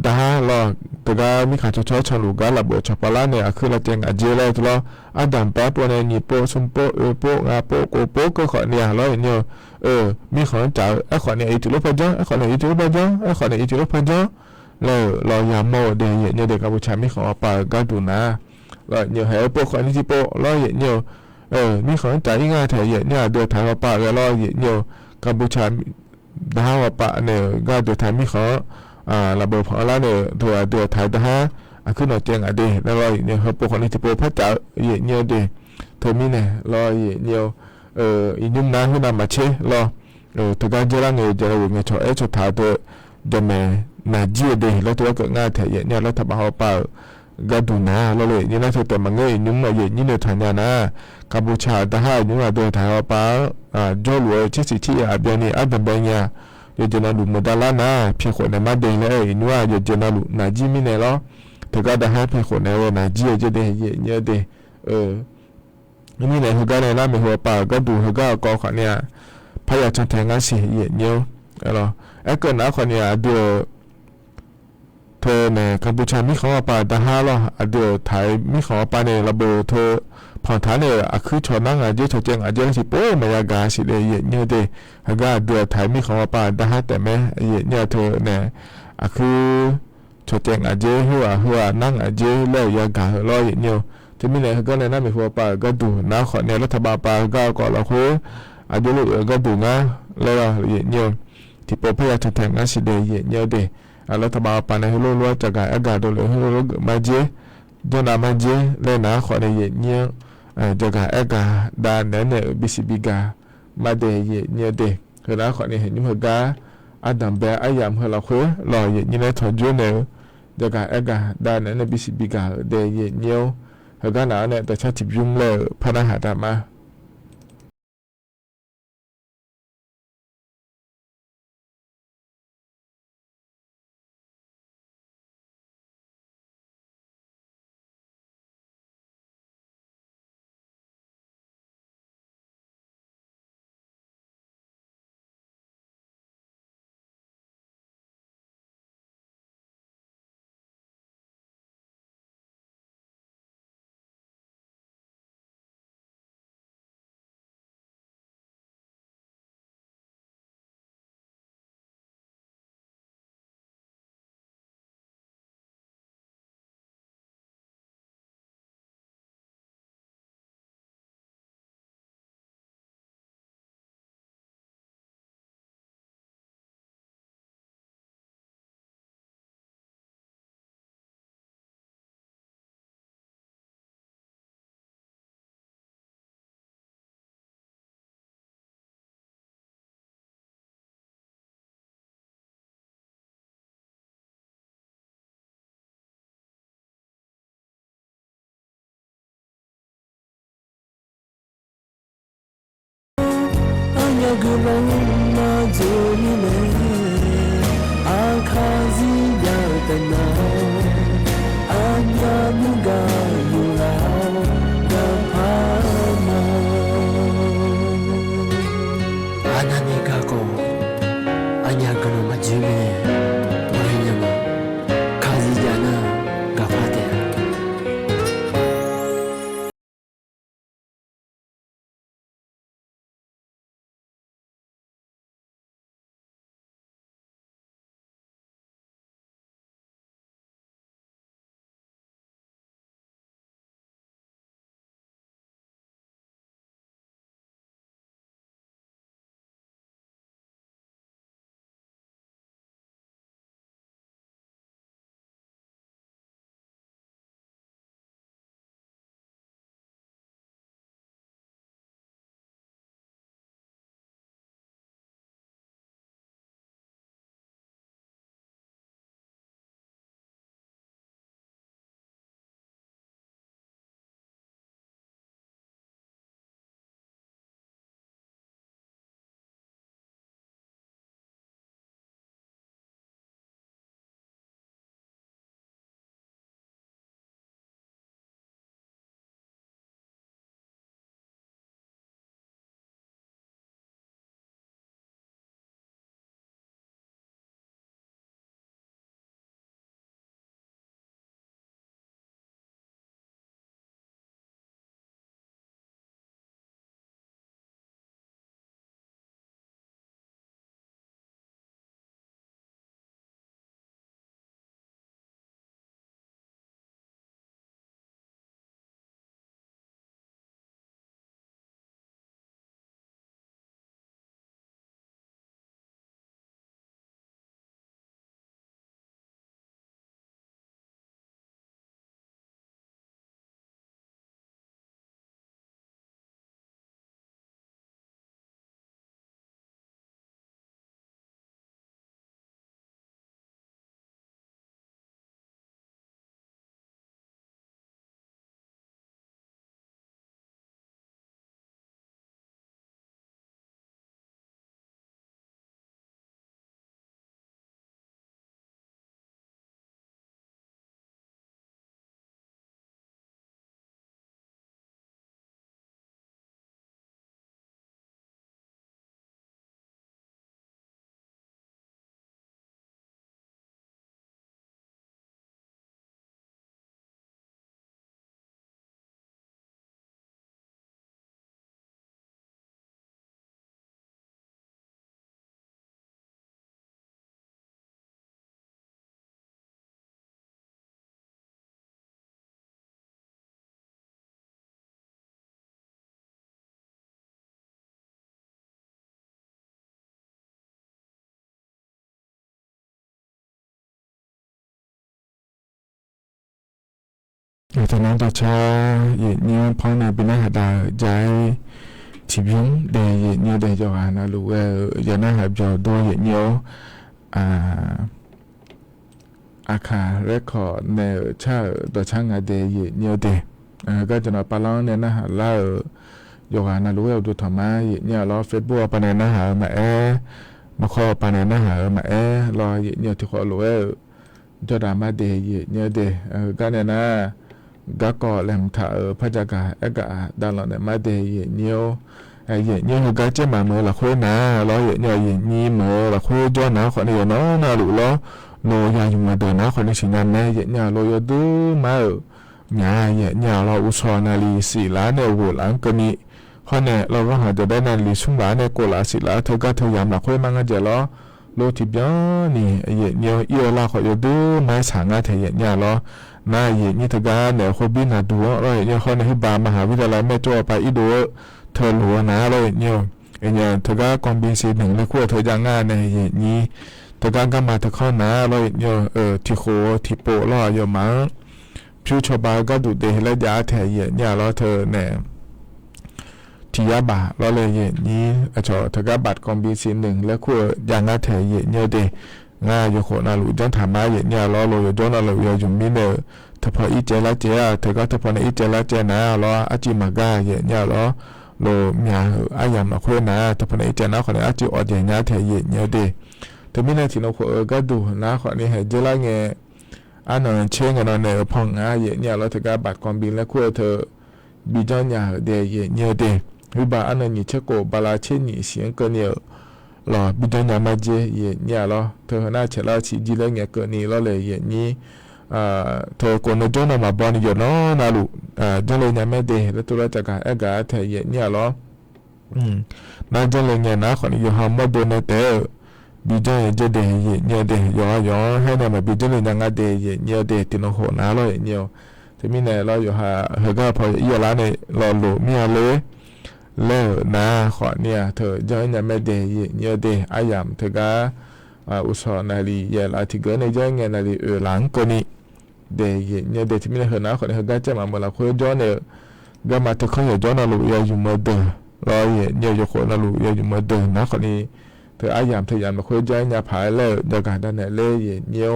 ด่าเราแต่ก็มีขาชดชลูการะเบิดชอบปลาเนี่ยคือเราเจงเจเลยตัวเราดันแป๊บเนี่ยนี่โป้ซุ่มโป้โป้งาโป้โกโป้ก็ขอเนี่ยเราเนี่ยมีของจ่ายขอเนี่ยอีจุลพันจ้าขอเนี่ยอีจุลพันจ้าขอเนี่ยอีจุลพันจ้าแล้วเรายามโมเดียเนี่ยเด็กกัมพูชามีของปลาก็ดูนะแล้วnhiều hệ bộ khoản đi bộ lo vậy nhiều mi khoản trả những ngày thể hiện nha được thái hoa bạ lo vậy nhiều Campuchia đã hoa bạ này ga được thái mi khó là bộ phận lá này thừa được thái đã cứ nói chuyện ở đây lo vậy nhiều hệ bộ khoản đi bộ phát trả vậy nhiều đi thôi mi này lo vậy nhiều nhưng na hôm nào mà chế lo thực ra giờ là người giờ người cho ấy cho thái được giờ mẹ là chia đi lo tôi có ngày thể hiện nha lo thằng hoa bạก็ดูนะเราเลยนี่นะเธอแต่มาเงยยุ่งมาเย็นนี่เนี่ยฐานยานะกัมพูชาแต่ให้ยุ่งมาโดยถ่ายว่าป้าโจลวยชิสิที่อาเบียนี่อาดัมเบียเนี่ยเจนาลุโมดาลานะเพียงคนในมาเดย์เลยนี่ว่าเจนาลุนาจิมิเนี่ยล้อ他个的还配合呢我那接就的也也的นี่เนี่ยเขาก็ในร้านมีหัวป่าก็ดูเขาก็ก่อขวัญเนี่ยพยายามจะแทงงานเสียเงี้ยอะไรไอ้เกิดนะคนเนี่ยเดี๋ยวเธอเนี่ยกัมพูชามีของป่าแต่ห้าล้อเดี๋ยวไทยมีของป่าเนี่ยระเบิดเธอผ่านฐานเนี่ยคือชนนั่งเดี๋ยวชนเจงเดี๋ยวสิโป้มายากาสิเดียเงี้ยเดเขาก็เดี๋ยวไทยมีของป่าแต่ห้าแต่แม่เนี่ยเธอเนี่ยคือชนเจงเดี๋ยวหัวนั่งเดี๋ยวเล่ยากาล้อเงี้ยจะมีเนี่ยก็ในนั้นมีหัวป่าก็ดูนะขอเนี่ยรัฐบาลป่าก็ก่อนเราคุยอายุลูกก็ดูงาแล้วเนี่ยที่พอพยายามจะแทงงานสิเดียเนี่ยเดรัฐบาลป่าในให้รู้ว่าจากการอากาศโดยให้รู้มาเจโดนมาเจเลยนะขอเนี่ยเนี่ยจากการอากาศด้านนั้นเนี่ยบิสิบิกามาเดียเนี่ยเดคือนะขอเนี่ยเห็นยุ่งกาอาดัมเบออายามให้เราคุยรอเนี่ยในถอนจุนเนี่ยจากการอากาศด้านนั้นเนี่ยบิสิบิกาเดียเนี่ยเขาก็หนาเนี่ยแต่ชาติยุ่งเลยพนักหาตามา ตอนนั้นต่อชาเย็นเนี่ยพอในเป็นหน้าดาวใจที่พิงเดียเย็นเนี่ยเดียจะว่านะรู้ว่าอย่างนั้นหายจอโดยเย็นเนี่ยอาคาเรคคอร์ดในชาตัวช่างเดียเย็นเนี่ยเดียก็จะนอปลาเนี่ยนะฮะแล้วอยู่ว่านะรู้ว่าดูธรรมะเย็นเนี่ยรอเฟซบุ๊กปนนะฮะมามาขอปนนะฮะมารอเย็นเนี่ยที่ขอรู้ว่าจะดราม่าเดียเย็นเนี่ยเดียก็เนี่ยนะก็ก่อแหลมถ่าพระจักรก็ดันหล่อเนี่ยมาเดียเย็นเนี่ยเย็นเนี่ยเขาก็จะมาเมื่อละคุยนะรอเย็นเนี่ยเย็นนี่เมื่อละคุยจ้านะคนนี้เนาะน่ารู้ล้อโลยาอยู่มาเดินนะคนนี้สิงานแม่เย็นเนี่ยโลยดูมาเนี่ยเย็นเนี่ยเราอุศนาลีสีล้านเนี่ยโหหลังก็มีเพราะเนี่ยเราก็หาจะได้นาลีชุ่มล้านเนี่ยกุหลาสีล้านเธอก็เธอยามละคุยมั่งก็จะล้อโลทิบย้อนนี่เย็นเนี่ยเอียลาขอยดูไม่สางานเธอเย็นเนี่ยล้อน่าเย็นนี่เธอก็เนี่ยคนบินหาดูเราเย็นเขาในที่บาร์มหาวิทยาลัยแม่โจ้ไปอีดูเธอหลัวนะเราเนี่ยเธอก็คอมบินซีหนึ่งเลยขั้วเธอจะงานในเย็นนี้เธอก็มาเธอเข้านะเราเนี่ยที่โคที่โปล่ออยู่มั้งผิวชาวบ้านก็ดูเดและยาแถเย็นเนี่ยเราเธอเนี่ยที่ยาบาเราเลยเย็นนี้เธอก็บัตรคอมบินซีหนึ่งแล้วขั้วยางาแถเย็นเนี่ยเดง่ายอยู่คนน่ารู้จังถามมาเย็นเนี่ยเราอยู่จนเราอยู่มิเนอถ้าพออีเจละเจ้าเธอก็ถ้าพอในอีเจละเจ้านะเราอาจิมากาเย็นเนี่ยเราโลมีอาอย่างมาคุยนะถ้าพอในอีเจนะคนนี้อาจิอดเย็นเนี่ยแถเย็นเนี่ยเดแต่มินาทีเราก็ดูนะคนนี้เห็นเจละเงี้ยอันนั้นเชื่อกันเนี่ยพองง่ายเย็นเนี่ยเราเธอก็บัตรคอมบินแล้วขั้วเธอบีจังเนี่ยเดเย็นเนี่ยเดวิบาอันนั้นนี่เช็คโกบาลาเช่นนี่เสียงกันเนี่ยหล่อบิดอนยามาเจเย็นเนี่ยหรอเธอหน้าเฉลาชีจีเรื่องเงี้ยเกิดนี่เราเลยเย็นนี้เธอคนจนมาบอลอยู่เนาะนะลูกจังเลยเนี่ยไม่เดแล้วตัวจากการกาเธอเย็นเนี่ยหรอนั่นจังเลยเนี่ยนะคนอยู่ห้องมาโดนเตอบิดอนจะเดเย็นเนี่ยเดย้อนให้เนี่ยมาบิดอนเลยยังเดเย็นเนี่ยเดติโนโหนะเราเนี่ยแต่มีเนี่ยเราอยู่หาเฮก็พอเยอะแล้วเนี่ยเราหลุดมีอะไรแล้วนะขอเนี่ยเธอจะยังไม่เดย์เนี่ยเดย์อายามเธอก็อุศนาลีเยลาที่เกิดในยังเงินนาลีหลังก็นี่เดย์เนี่ยเดย์ที่มีเธอนะขอเนี่ยก็จะมาเมื่อเราคุยย้อนเนี่ยก็มาเธอเขาย้อนนาลูอยู่มาเดย์รอเนี่ยอยู่คนนาลูอยู่มาเดย์นะขอนี้เธออายามเธอยามมาคุยย้อนเนี่ยผายแล้วเดี๋ยวกันด้านไหนเลยเนี่ย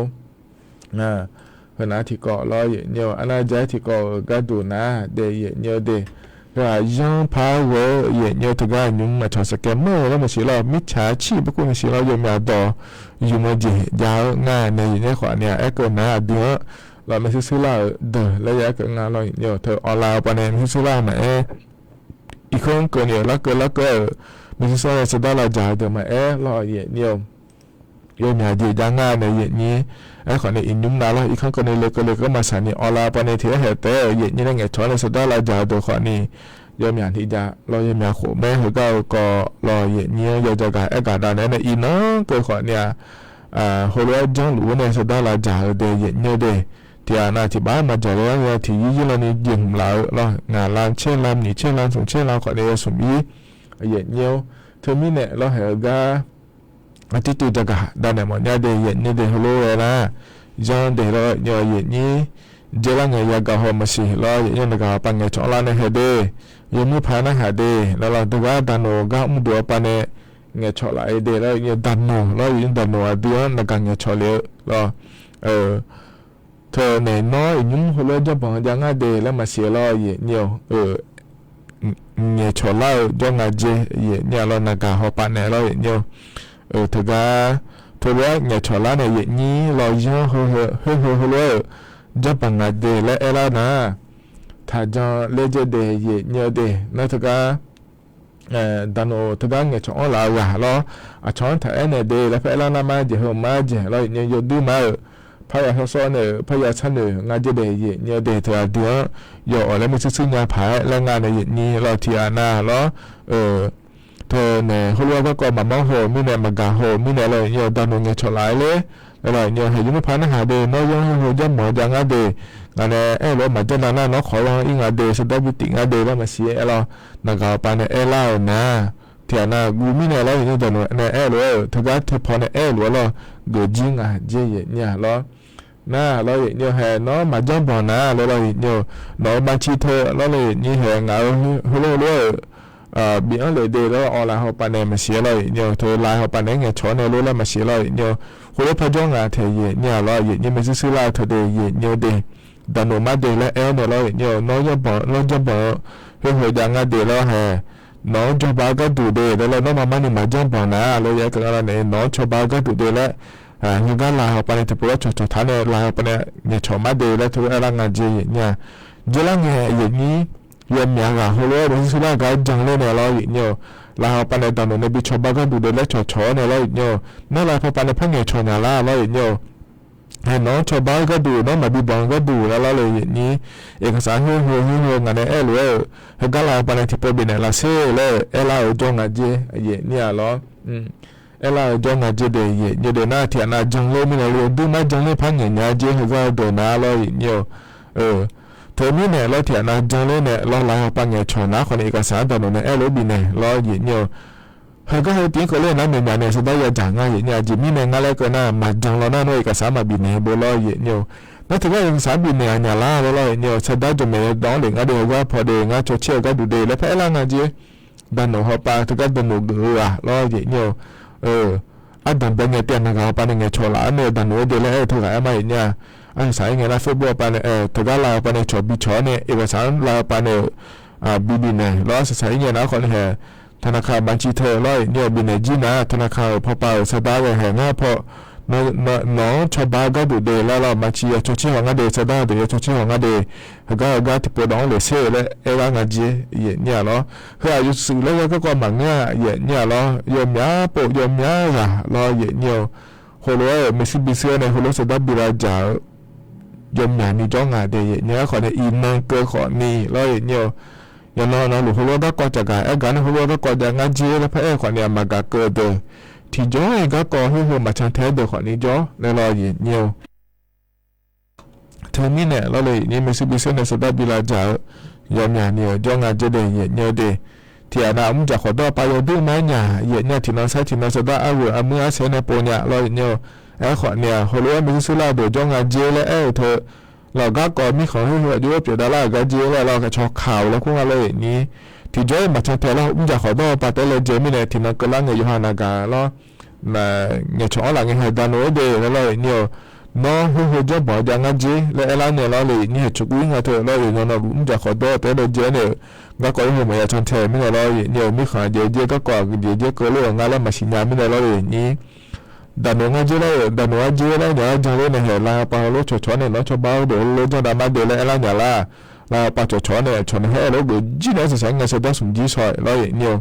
เพื่อนที่เกาะรอเนี่ยอันนั้นใจที่เกาะก็ดูนะเดย์เนี่ยเดย์ก็ยังพาเวอเย็นเนี่ยทุกอย่างยุ่งมาชอบสแกมเมอร์แล้วมาสิเรามิจฉาชีพพวกคุณสิเราอยู่มาต่ออยู่มาจียาวง่ายในเนี่ยขวาเนี่ยเกินนะเดี๋ยวเราไม่ซื้อเราเด้อแล้วเกินงานเราเนี่ยเธอออนไลน์ปะเนี่ยไม่ซื้อเราไหมอีกคนเกินเนี่ยแล้วเกินไม่ซื้อเราจะได้เราจ่ายเดี๋ยวมารอเย็นเนี่ยอยู่มาจียาวง่ายในเย็นนี้ขอในอินยุ่งนะแล้วอีกครั้งก็ในเลยก็มาสานี่ออนไลน์ปในที่เหตุแต่เย็นนี่ได้ไงช้อนในสุดท้ายเราจะตัวขอนี่ยอมอย่างที่จะเรายอมอย่างโขแม่เขาก็รอเย็นนี้ยอมจะการการดันในอินเนาะก็ขอเนี่ยหัวเราะจังหรือในสุดท้ายเราจะเดย์เย็นเนี่ยเดย์ที่อาณาธิบายมาจากแล้วที่ยี่เรานี่ยิงเรางานร้านเช่นร้านนี่เช่นร้านส่งเช่นร้านขอเนี่ยสมัยเย็นเนี่ยเธอมีเนี่ยเราเห็นก็อาทิตย์ตัวจักรด้านไหนมันเนี่ยเดย์เย็นเนี่ยเดย์ฮัลโหลเลยนะจังเดย์เราเนี่ยเย็นนี้เจริญเงยกับหัวมันสิเราอย่างนี้กับปัญญาชอลาเนี่ยเดย์ยังมีพานะหาเดย์แล้วเราตัวดันโนก็มุดปันเนี่ยเงยชอลาเดย์แล้วยังดันโนเราอย่างดันโนเดียวนักเงยชอลเลยเราเธอเนี่ยน้อยยุ่งหัวเราจะบอกยังไงเดย์แล้วมาเสียเราอย่างเนี่ยเงยชอลาจังไงเจเนี่ยเรานักหัวปันเนี่ยเราอย่างเนี่ยเธอก็ตัวเรื่องเงยชอลาเนี่ยอย่างนี้เราย่อหัวจะปังงาเดและเอลานะถ้าจะเลเจเดเยเนี่ยเดนั่นถือว่าดันโอถือว่าเงยชอลาวะเราช้อนถ้าเอเนเดและเอลานามาเจเหมาเจเราเนี่ยยดูมาพยาซ้อนเนี่ยพยาชันเนี่ยงาเจเดเยเนี่ยเดถือว่าเดี๋ยวย่อแล้วไม่ซื้องานผายและงานในนี้เราที่อานาเราเธอเนี่ยเขาเรียกว่าก็มามั่งโหมีเนี่ยมากาโหมีเนี่ยเลยเนี่ยดันโอเงยชอลายเลยอะไรเนี่ยเห็นยังไม่พันหาเดน้อยยังหัวจะหมอจังอาเดงานเนี่ยเรามาเจอหน้าน้องขอลองอีกอาเดสุดท้ายบิติงอาเดแล้วมาเสียเรานักเอาไปเนี่ยเล่านะเทียน่ากูมีเนี่ยเราอย่างนี้แต่เนี่ยเลยถือว่าเธอพอเนี่ยเราเกิดจริงอ่ะเจี๊ยเนี่ยเรา na lo nyo he no ma jong bon na lo nyo no ba chi the lo ni he nga lo bị ông lợi đề đó ở là họ bạn này mà xí lại nhiều thôi là họ bạn này nghe chó này luôn là mà xí lại nhiều hồi lúc phải cho ngà thì nhà lo như mình xí lại thôi để nhiều để đàn ông mà để là em này lo nhiều nó cho bỏ hồi đang ngà để lo hè nó cho ba cái đủ để đó là nó mà mình mà cho bỏ nè lo vậy cái này nó cho ba cái đủ để là nhưng cái là họ bạn này thì bữa cho thằng này là họ bạn này nghe chó mà để là thôi là ngà gì nhà giờ là nghe như yếm nhà gà hồi lúc mình xưa cái chẳng lên này lo nhiều là họ bạn này tao nó bị cho ba cái đủ để lấy cho này lo nhiều nó là họ bạn này phải nghe cho nhà là lo nhiều hay nó cho ba cái đủ nó mà bị bằng cái đủ là lo như อกสารhơi ngành này rồi hay cái là bạn này thì phải bị này là xe là là ở trong ngành gì vậy lo là ở trong ngành gì để như để na thì na chẳng lên mình là đúng mà chẳng lên phải nghe nhà gì hay cái đồ na lo nhiều thờiนี้เนี่ยเราเถียนะจังเลยเนี่ยเราลาปังเงชนะคนเอกสารตอนนั้นเราบินเนี่ยเราเนี่ยเฮก็ให้ตีก็เลยนะเนี่ยเนี่ยสุดท้ายจังอ่ะเนี่ยจิมีเนี่ยงั้นแล้วก็น่ะมาจังเราหน้าเอกสารมาบินเนี่ยบ่เราเนี่ยนั่นถือว่าเอกสารบินเนี่ยเนี่ยล่ะเราเนี่ยสุดท้ายจะไม่ดองเหลืองอ่ะเดี๋ยวว่าพอเดี๋ยวงั้นจะเชื่อก็ดูดีแล้วแพ้ละงั้นจีดันหนูเขาปาถือก็ดันหนูกืออ่ะเราเนี่ยอันดันเป็นเนี่ยเตียนนะครับปาเนี่ยชลาเนี่ยดันหนูเดี๋ยวแล้วถือว่าไม่เนี่ยanh sai nghe là Facebook bạn này thực ra là bạn này chọn bị chọn này อกสารlà bạn này BB này nó sẽ sai nghe nó còn hèธนาคารบัญชีเธอร้อยเนี่ยบินเนี่ยจีน่าธนาคารพอเป่าสตาร์ไว้แห่ง่าพอน้องชาวบ้านก็ดูเดแล้วเราบัญชีชดเชยของงาเดสตาร์เดชดเชยของงาเดก็ที่ปวดน้องเลยเสียเลยว่างาจีเนี่ยเนาะคืออายุสื่อแล้วก็กว่ามังเนี่ยเนาะยมยาปยมยาล่ะรอเนี่ยโหเลยไม่สิบิเซียในโหเลยสตาร์บิราจายมnhà ni cho ngà để nhớ khỏi để in năng cơ khỏi ni lo nhiều nhà nó lục hồ đó coi chả cái cái nó hồ đó coi chả ngà chia là phải khỏi nhà mà cả cơ được thì gió ấy cái có hồ mà chẳng thế được khỏi ni gió nên lo gì nhiều thế này loเลยนี่ไม่ซื้อบิเซนในสตาร์บิลาจ่ายมnhà nhiều cho ngà chia để nhiều để thì anh ôngจะขอตัวไปอยู่ด้วยไหมเนี่ยที่น้องใช้ที่น้องสตาร์เอาหัวเอามือเสียในปูเนี่ยlo nhiềuขอเนี่ยหัวรู้ว่ามีสุราเดี๋ยวจ้องงานเจแล้วเธอเราก็ก่อนมีของให้หัวด้วยเปลี่ยนดาราก็เจแล้วเราก็ชอบข่าวแล้วพวกอะไรอย่างนี้ที่จ้อยมาชันเทแล้วผมจะขอตัวไปแต่เลยเจไม่ได้ที่นั่นก็ล่างเงยยูฮานากาแล้วมาเงยชอหลังเงยไฮดานโอเดแล้วเลยเนี่ยน้องหัวจะบอกอย่างงานเจแล้วอะไรเนี่ยเราเลยเนี่ยชุกวิ่งเธอเราอย่างนั้นผมจะขอตัวแต่เลยเจเนี่ยก็ก่อนหัวมาชันเทไม่ได้เราเนี่ยมีของเจก็ก่อนเจก็เรื่องงานแล้วมาชิญญาไม่ได้เราอย่างนี้ดันงาจีเลยดันงาจีเลยเดี๋ยวจังเลยเนี่ยลาปาโลชอเนี่ยเนาะชอบบ้าเดี๋ยวโลจังดามาเดี๋ยวเลยอะไรเนี่ยลาปาชอเนี่ยชนให้เราดูจีเนี่ยจะใช้เงินสดสมจีซอยเราอย่างเนี่ย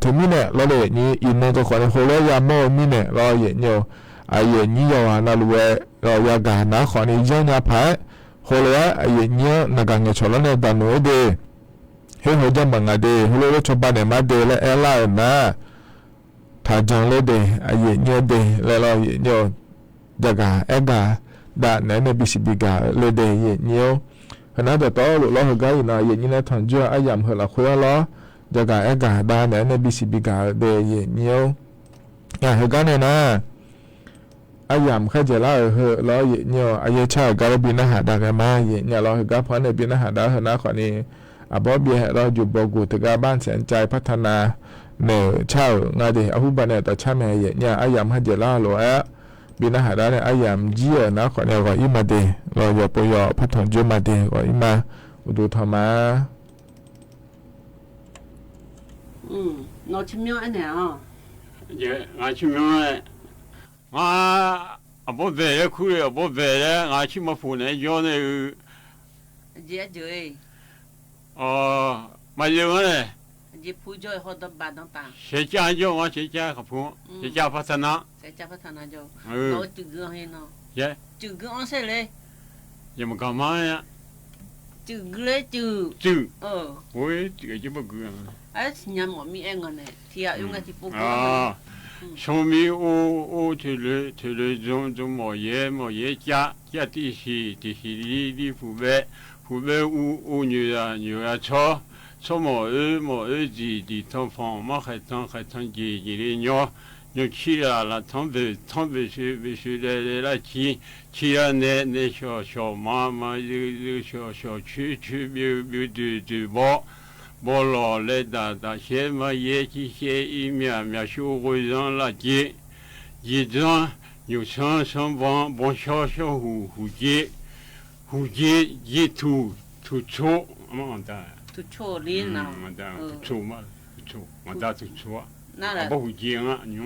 ถึงมีเนี่ยเราเลยนี่อินเนี่ยก็ขอในโฮโลยามโมมีเนี่ยเราอย่างเนี่ยไอ้อย่างนี้เราน่ารู้ว่าเราอยากการนะขอในยังเนี่ยพายโฮโลไอ้อย่างเนี่ยนักการเงินชนแล้วเนี่ยดันโน้เดให้หัวจังบังอาเดโฮโลชอบบ้านเนี่ยมาเดเลยอะไรนะถ้าจังเลยเดไอ้เนี่ยเดแล้วเราเนี่ยจะกาด่านไหนบิสิบิกาเลยเดเนี่ยขณะเดี๋ยวต่อเราเหก็อยู่นะเนี่ยนะทางจ้าไอ้ยามเหรอคุยล้อจะกาด่านไหนบิสิบิกาเดเนี่ยเหก็เนี่ยนะไอ้ยามแค่จะเล่าเราเนี่ยไอ้ชาการบินอาหารดักมาเนี่ยเราเหก็เพราะในบินอาหารดักนะขอนี้บ่เบียเราอยู่บ่กูถึงบ้านแสนใจพัฒนาเนี่ยเช่างาดีอาหุบเนี่ยแต่ช่าแม่เนี่ยไอ้ยามให้เจล่าหรอบินอาหารเนี่ยไอ้ยามเจียนะขอเนี่ยก็อิมาเดเราอย่าปยอพัฒนจุมาเดก็อิมาดูธรรมะเราชิมยออันเนี่ยเยอะงาชิมยองาบ่เวรคุยบ่เวรงาชิมฟูเนี่ยย้อนเนี่ยเจ๊เจ๊มาเยอะเลยจีพูจ่อยเขาต้องบาดต้องตาเสียใจจ้ะเสียใจครับผมเสียใจพัฒนาจ้ะเราจุกให้เนาะจุกอันเสร็จเลยยังมันก็มาเนี่ยจุกเลยจุกโอ้ยจุกจะไม่เกลือไอ้สัญญาหมอมีเองเนี่ยที่อายุงั้นที่ปุ๊บชมมีโอ้ที่เลยจงหมอเย่จ้าที่ดีผู้เบอู女啊错莫二字的通方嘛还当几的有去了，东北去来去了那小妈妈小区对不老来打些嘛也去些一面修会上了街，一张有上帮小胡街一吐错嘛的。吐错脸呐。吐错嘛，嘛打吐错。那了。不胡街啊，你。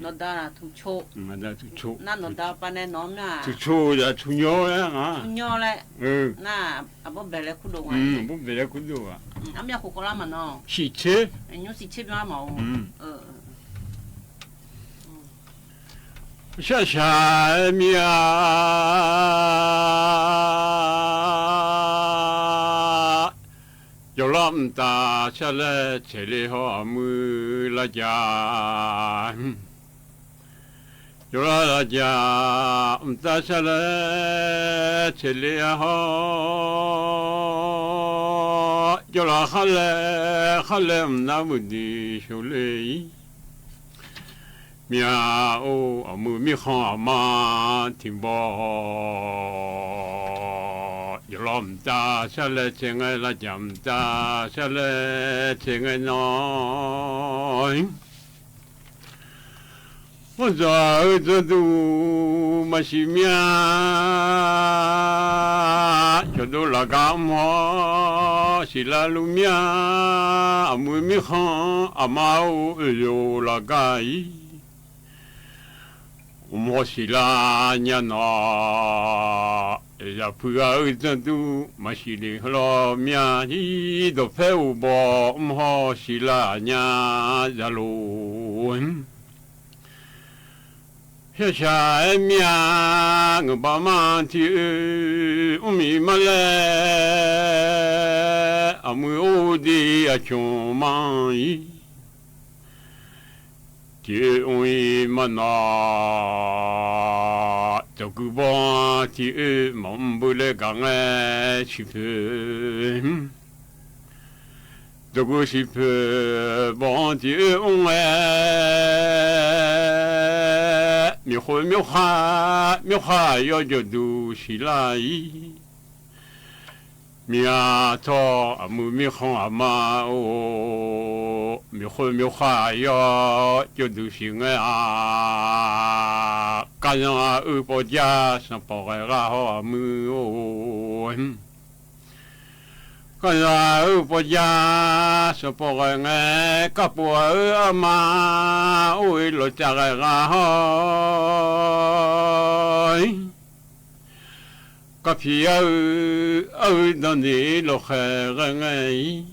nó đã là thu chô, nó đã ban nay nó là thu chô là thu nhỏ á, thu nhỏ đấy, na, bố bé lấy cút đồ à, bố bé lấy cút đồ à, anh biết cô làm mà nó, xì chế, anh nhớ xì chế nó mà, xa em ya, giờ làm ta sẽ lấy chế lấy họ mưa là già. Yora raja umtasala cheliaho yora khale namudi shulei miao amu mi khama timbo yora umtasala chengai la jamta sala chengai noi我在这都没西面，就都拉干么？是拉路面，阿妹咪看阿妈有拉盖，我是拉年呐，呀不要这都没西里拉面，伊都拍有包，唔好是拉年呀路。下面我把妈的咪嘛嘞，阿妹我的阿穷妈伊，这我嘛那，这个把的忙不来讲哎，去分。这个是分帮的我哎。mi hoa yo do silai mi a to amu mi hoa ma o mi hoa yo do singa a kana u po ja sa po ga ho amu o kana u po ja sa po ga ka po ma o lo cha ga ho ka pia au dani lo kharangai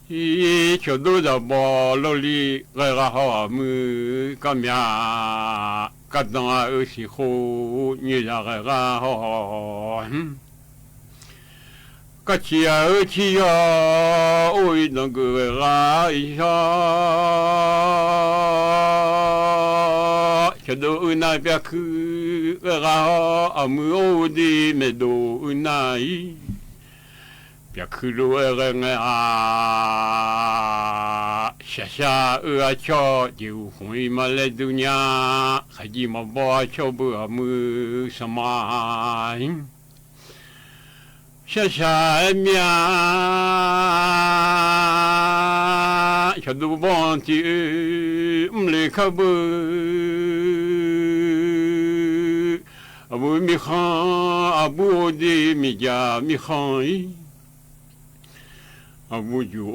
i chodo da bo lo li ga ha mu ka mya ka da u si kho ni da ga ho ka chia oi no ga i chodo una bia ku ga amu o di me do unai bia ku lo nga a sha a cho ju hui ma le dunya khaji ma bo cho bu amu samai sha mia chodo bon ti mle khabu abu mi khan abu di mi ja mi khan abu ju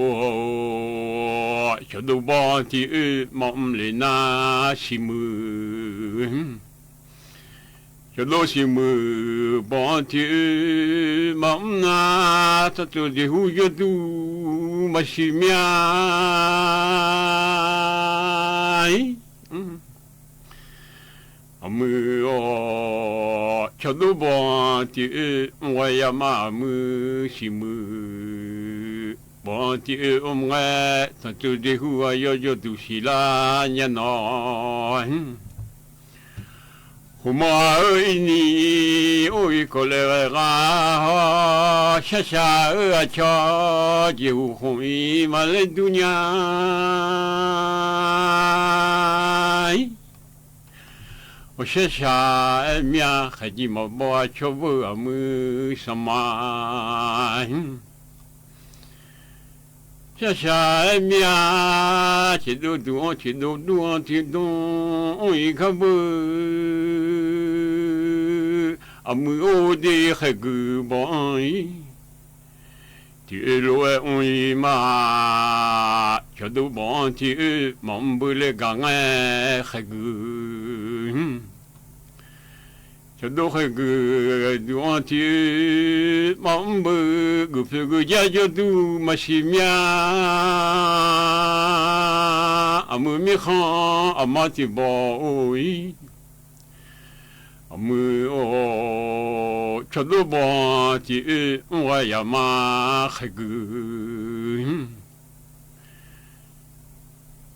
chodo ba ti mom le na simu chodo simu ba ti mom na ta tu di hu yo du ma simia amu o chodo bon ti wa ya ma mu simu bon ti nga ta tu de hu yo yo du sila nya no Humaini oi kolega shasha cha jiu hui mal dunya o shasha mia khaji mo bo chobu amu samai shasha mia chidu du oi kabu amu odi khegu boy ti lo oi ma chodu bon ti mambule gange khegu chodu khegu du ti mambu gu phegu ja jodu mashimya amu mi khan amati boy amu o chodu bon ti wa ya ma khegu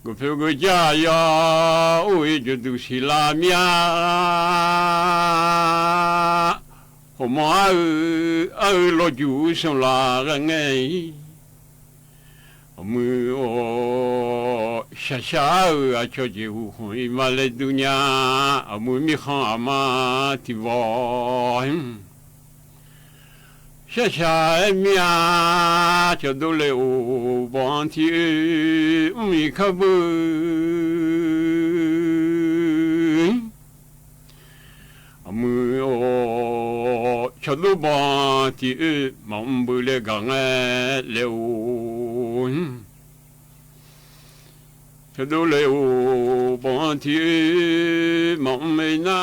gu phegu ja ya oi jodu silamya Homa lo ju son la ngai amu o shasha a choji hu mal dunya amu mi khan ma ti vo shasha mia chodole o bon ti mi kabu amu o chodu bon ti mambule gange leo chodu leo bon ti mammena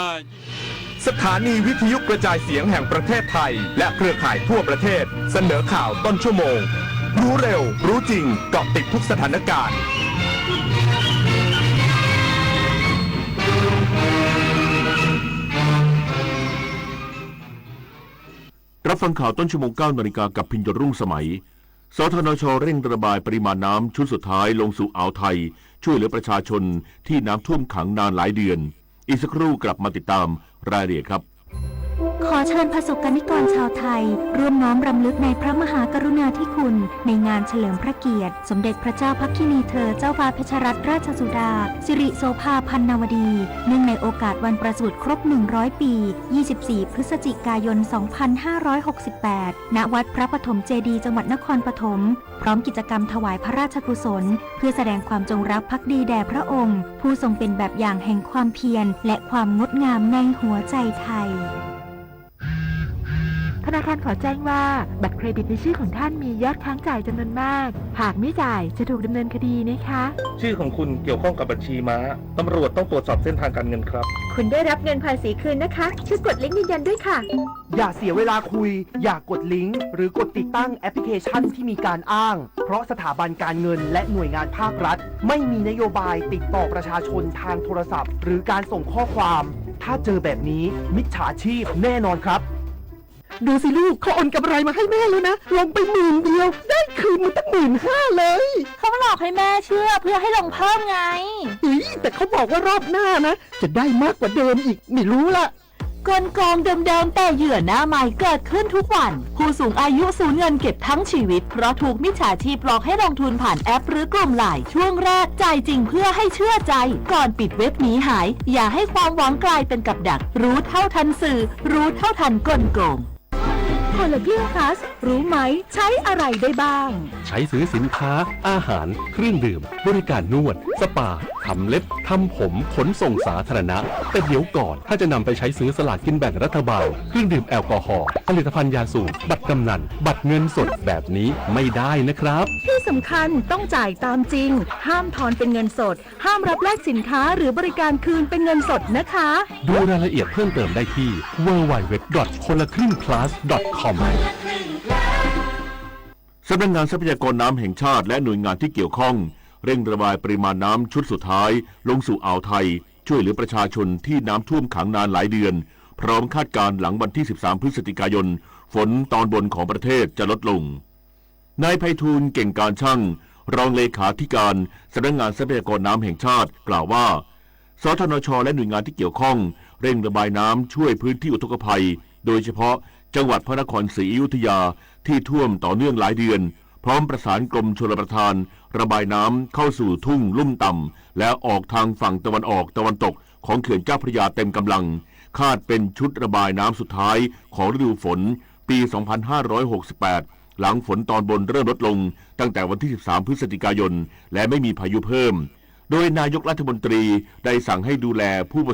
สถานีวิทยุกระจายเสียงแห่งประเทศไทยและเครือข่ายทั่วประเทศเสนอข่าวต้นชั่วโมงรู้เร็วรู้จริงเกาะติดทุกสถานการณ์รับฟังข่าวต้นชั่วโมง 9 นาฬิกากับพิญญรุ่งสมัยสทนช.เร่งระบายปริมาณน้ำชุดสุดท้ายลงสู่อ่าวไทยช่วยเหลือประชาชนที่น้ำท่วมขังนานหลายเดือนอีกสักครู่กลับมาติดตามรายละเอียดครับ ขอเชิญประสบกนิกรชาวไทยร่วมน้อมรำลึกในพระมหากรุณาธิคุณในงานเฉลิมพระเกียรติสมเด็จพระเจ้าพักคินีเธอเจ้าฟ้าเพชรรัตนราชสุดาสิริโสภาพันนวดีเนื่องในโอกาสวันประสูติครบ100 ปี 24 พฤศจิกายน 2568 ณ วัดพระปฐมเจดีย์จังหวัดนครปฐมพร้อมกิจกรรมถวายพระราชกุศลเพื่อแสดงความจงรักภักดีแด่พระองค์ผู้ทรงเป็นแบบอย่างแห่งความเพียรและความงดงามในหัวใจไทยธนาคารขอแจ้งว่าบัตรเครดิตในชื่อของท่านมียอดค้างจ่ายจำนวนมากหากไม่จ่ายจะถูกดำเนินคดีนะคะชื่อของคุณเกี่ยวข้องกับบัญชีม้าตำรวจต้องตรวจสอบเส้นทางการเงินครับคุณได้รับเงินภาษีคืนนะคะช่วยกดลิงก์ยืนยันด้วยค่ะอย่าเสียเวลาคุยอย่ากดลิงก์หรือกดติดตั้งแอปพลิเคชันที่มีการอ้างเพราะสถาบันการเงินและหน่วยงานภาครัฐไม่มีนโยบายติดต่อประชาชนทางโทรศัพท์หรือการส่งข้อความถ้าเจอแบบนี้มิจฉาชีพแน่นอนครับดูสิลูกเขาโอนกำไรมาให้แม่แล้วนะลงไป10,000 เดียวได้คืนมาตั้ง15,000เลยเขาหลอกให้แม่เชื่อเพื่อให้ลงเพิ่มไงแต่เขาบอกว่ารอบหน้านะจะได้มากกว่าเดิมอีกไม่รู้ละ กลโกงเดิมๆแต่เหยื่อหน้าใหม่เกิดขึ้นทุกวันผู้สูงอายุสูญเงินเก็บทั้งชีวิตเพราะถูกมิจฉาชีพหลอกให้ลงทุนผ่านแอปหรือกลุ่มไลน์ช่วงแรกจ่ายจริงเพื่อให้เชื่อใจก่อนปิดเว็บหนีหายอย่าให้ความหวังกลายเป็นกับดักรู้เท่าทันสื่อรู้เท่าทันกลโกงคนละครึ่งพลัสรู้ไหมใช้อะไรได้บ้างใช้ซื้อสินค้าอาหารเครื่องดื่มบริการนวดสปาทำเล็บทำผมขนส่งสาธารณะแต่เดี๋ยวก่อนถ้าจะนำไปใช้ซื้อสลากกินแบ่งรัฐบาลเครื่องดื่มแอลกอฮอล์ผลิตภัณฑ์ยาสูบบัตรกำนันบัตรเงินสดแบบนี้ไม่ได้นะครับที่สำคัญต้องจ่ายตามจริงห้ามถอนเป็นเงินสดห้ามรับแลกสินค้าหรือบริการคืนเป็นเงินสดนะคะดูรายละเอียดเพิ่มเติมได้ที่ www.konlakringplus.com สำนักงานทรัพยากรน้ำแห่งชาติและหน่วยงานที่เกี่ยวข้องเร่งระบายปริมาณน้ำชุดสุดท้ายลงสู่อ่าวไทยช่วยเหลือประชาชนที่น้ำท่วมขังนานหลายเดือนพร้อมคาดการณ์หลังวันที่ 13 พฤศจิกายนฝนตอนบนของประเทศจะลดลงนายไพฑูรย์เก่งการช่างรองเลขาธิการสำนักงานทรัพยากรน้ำแห่งชาติกล่าวว่าสทนชและหน่วยงานที่เกี่ยวข้อง เร่งระบายน้ำช่วยพื้นที่อุทกภัย โดยเฉพาะจังหวัดพระนครศรีอยุธยาที่ท่วมต่อเนื่องหลายเดือน พร้อมประสานกรมชลประทานระบายน้ำเข้าสู่ทุ่งลุ่มต่ำและออกทางฝั่งตะวันออกตะวันตกของเขื่อนเจ้าพระยาเต็มกำลังคาดเป็นชุดระบายน้ำสุดท้ายของฤดูฝนปี 2568 หลังฝนตอนบนเริ่มลดลงตั้งแต่วันที่ 13 พฤศจิกายนและไม่มีพายุเพิ่ม โดยนายกรัฐมนตรีได้สั่งให้ดูแลผู้ประ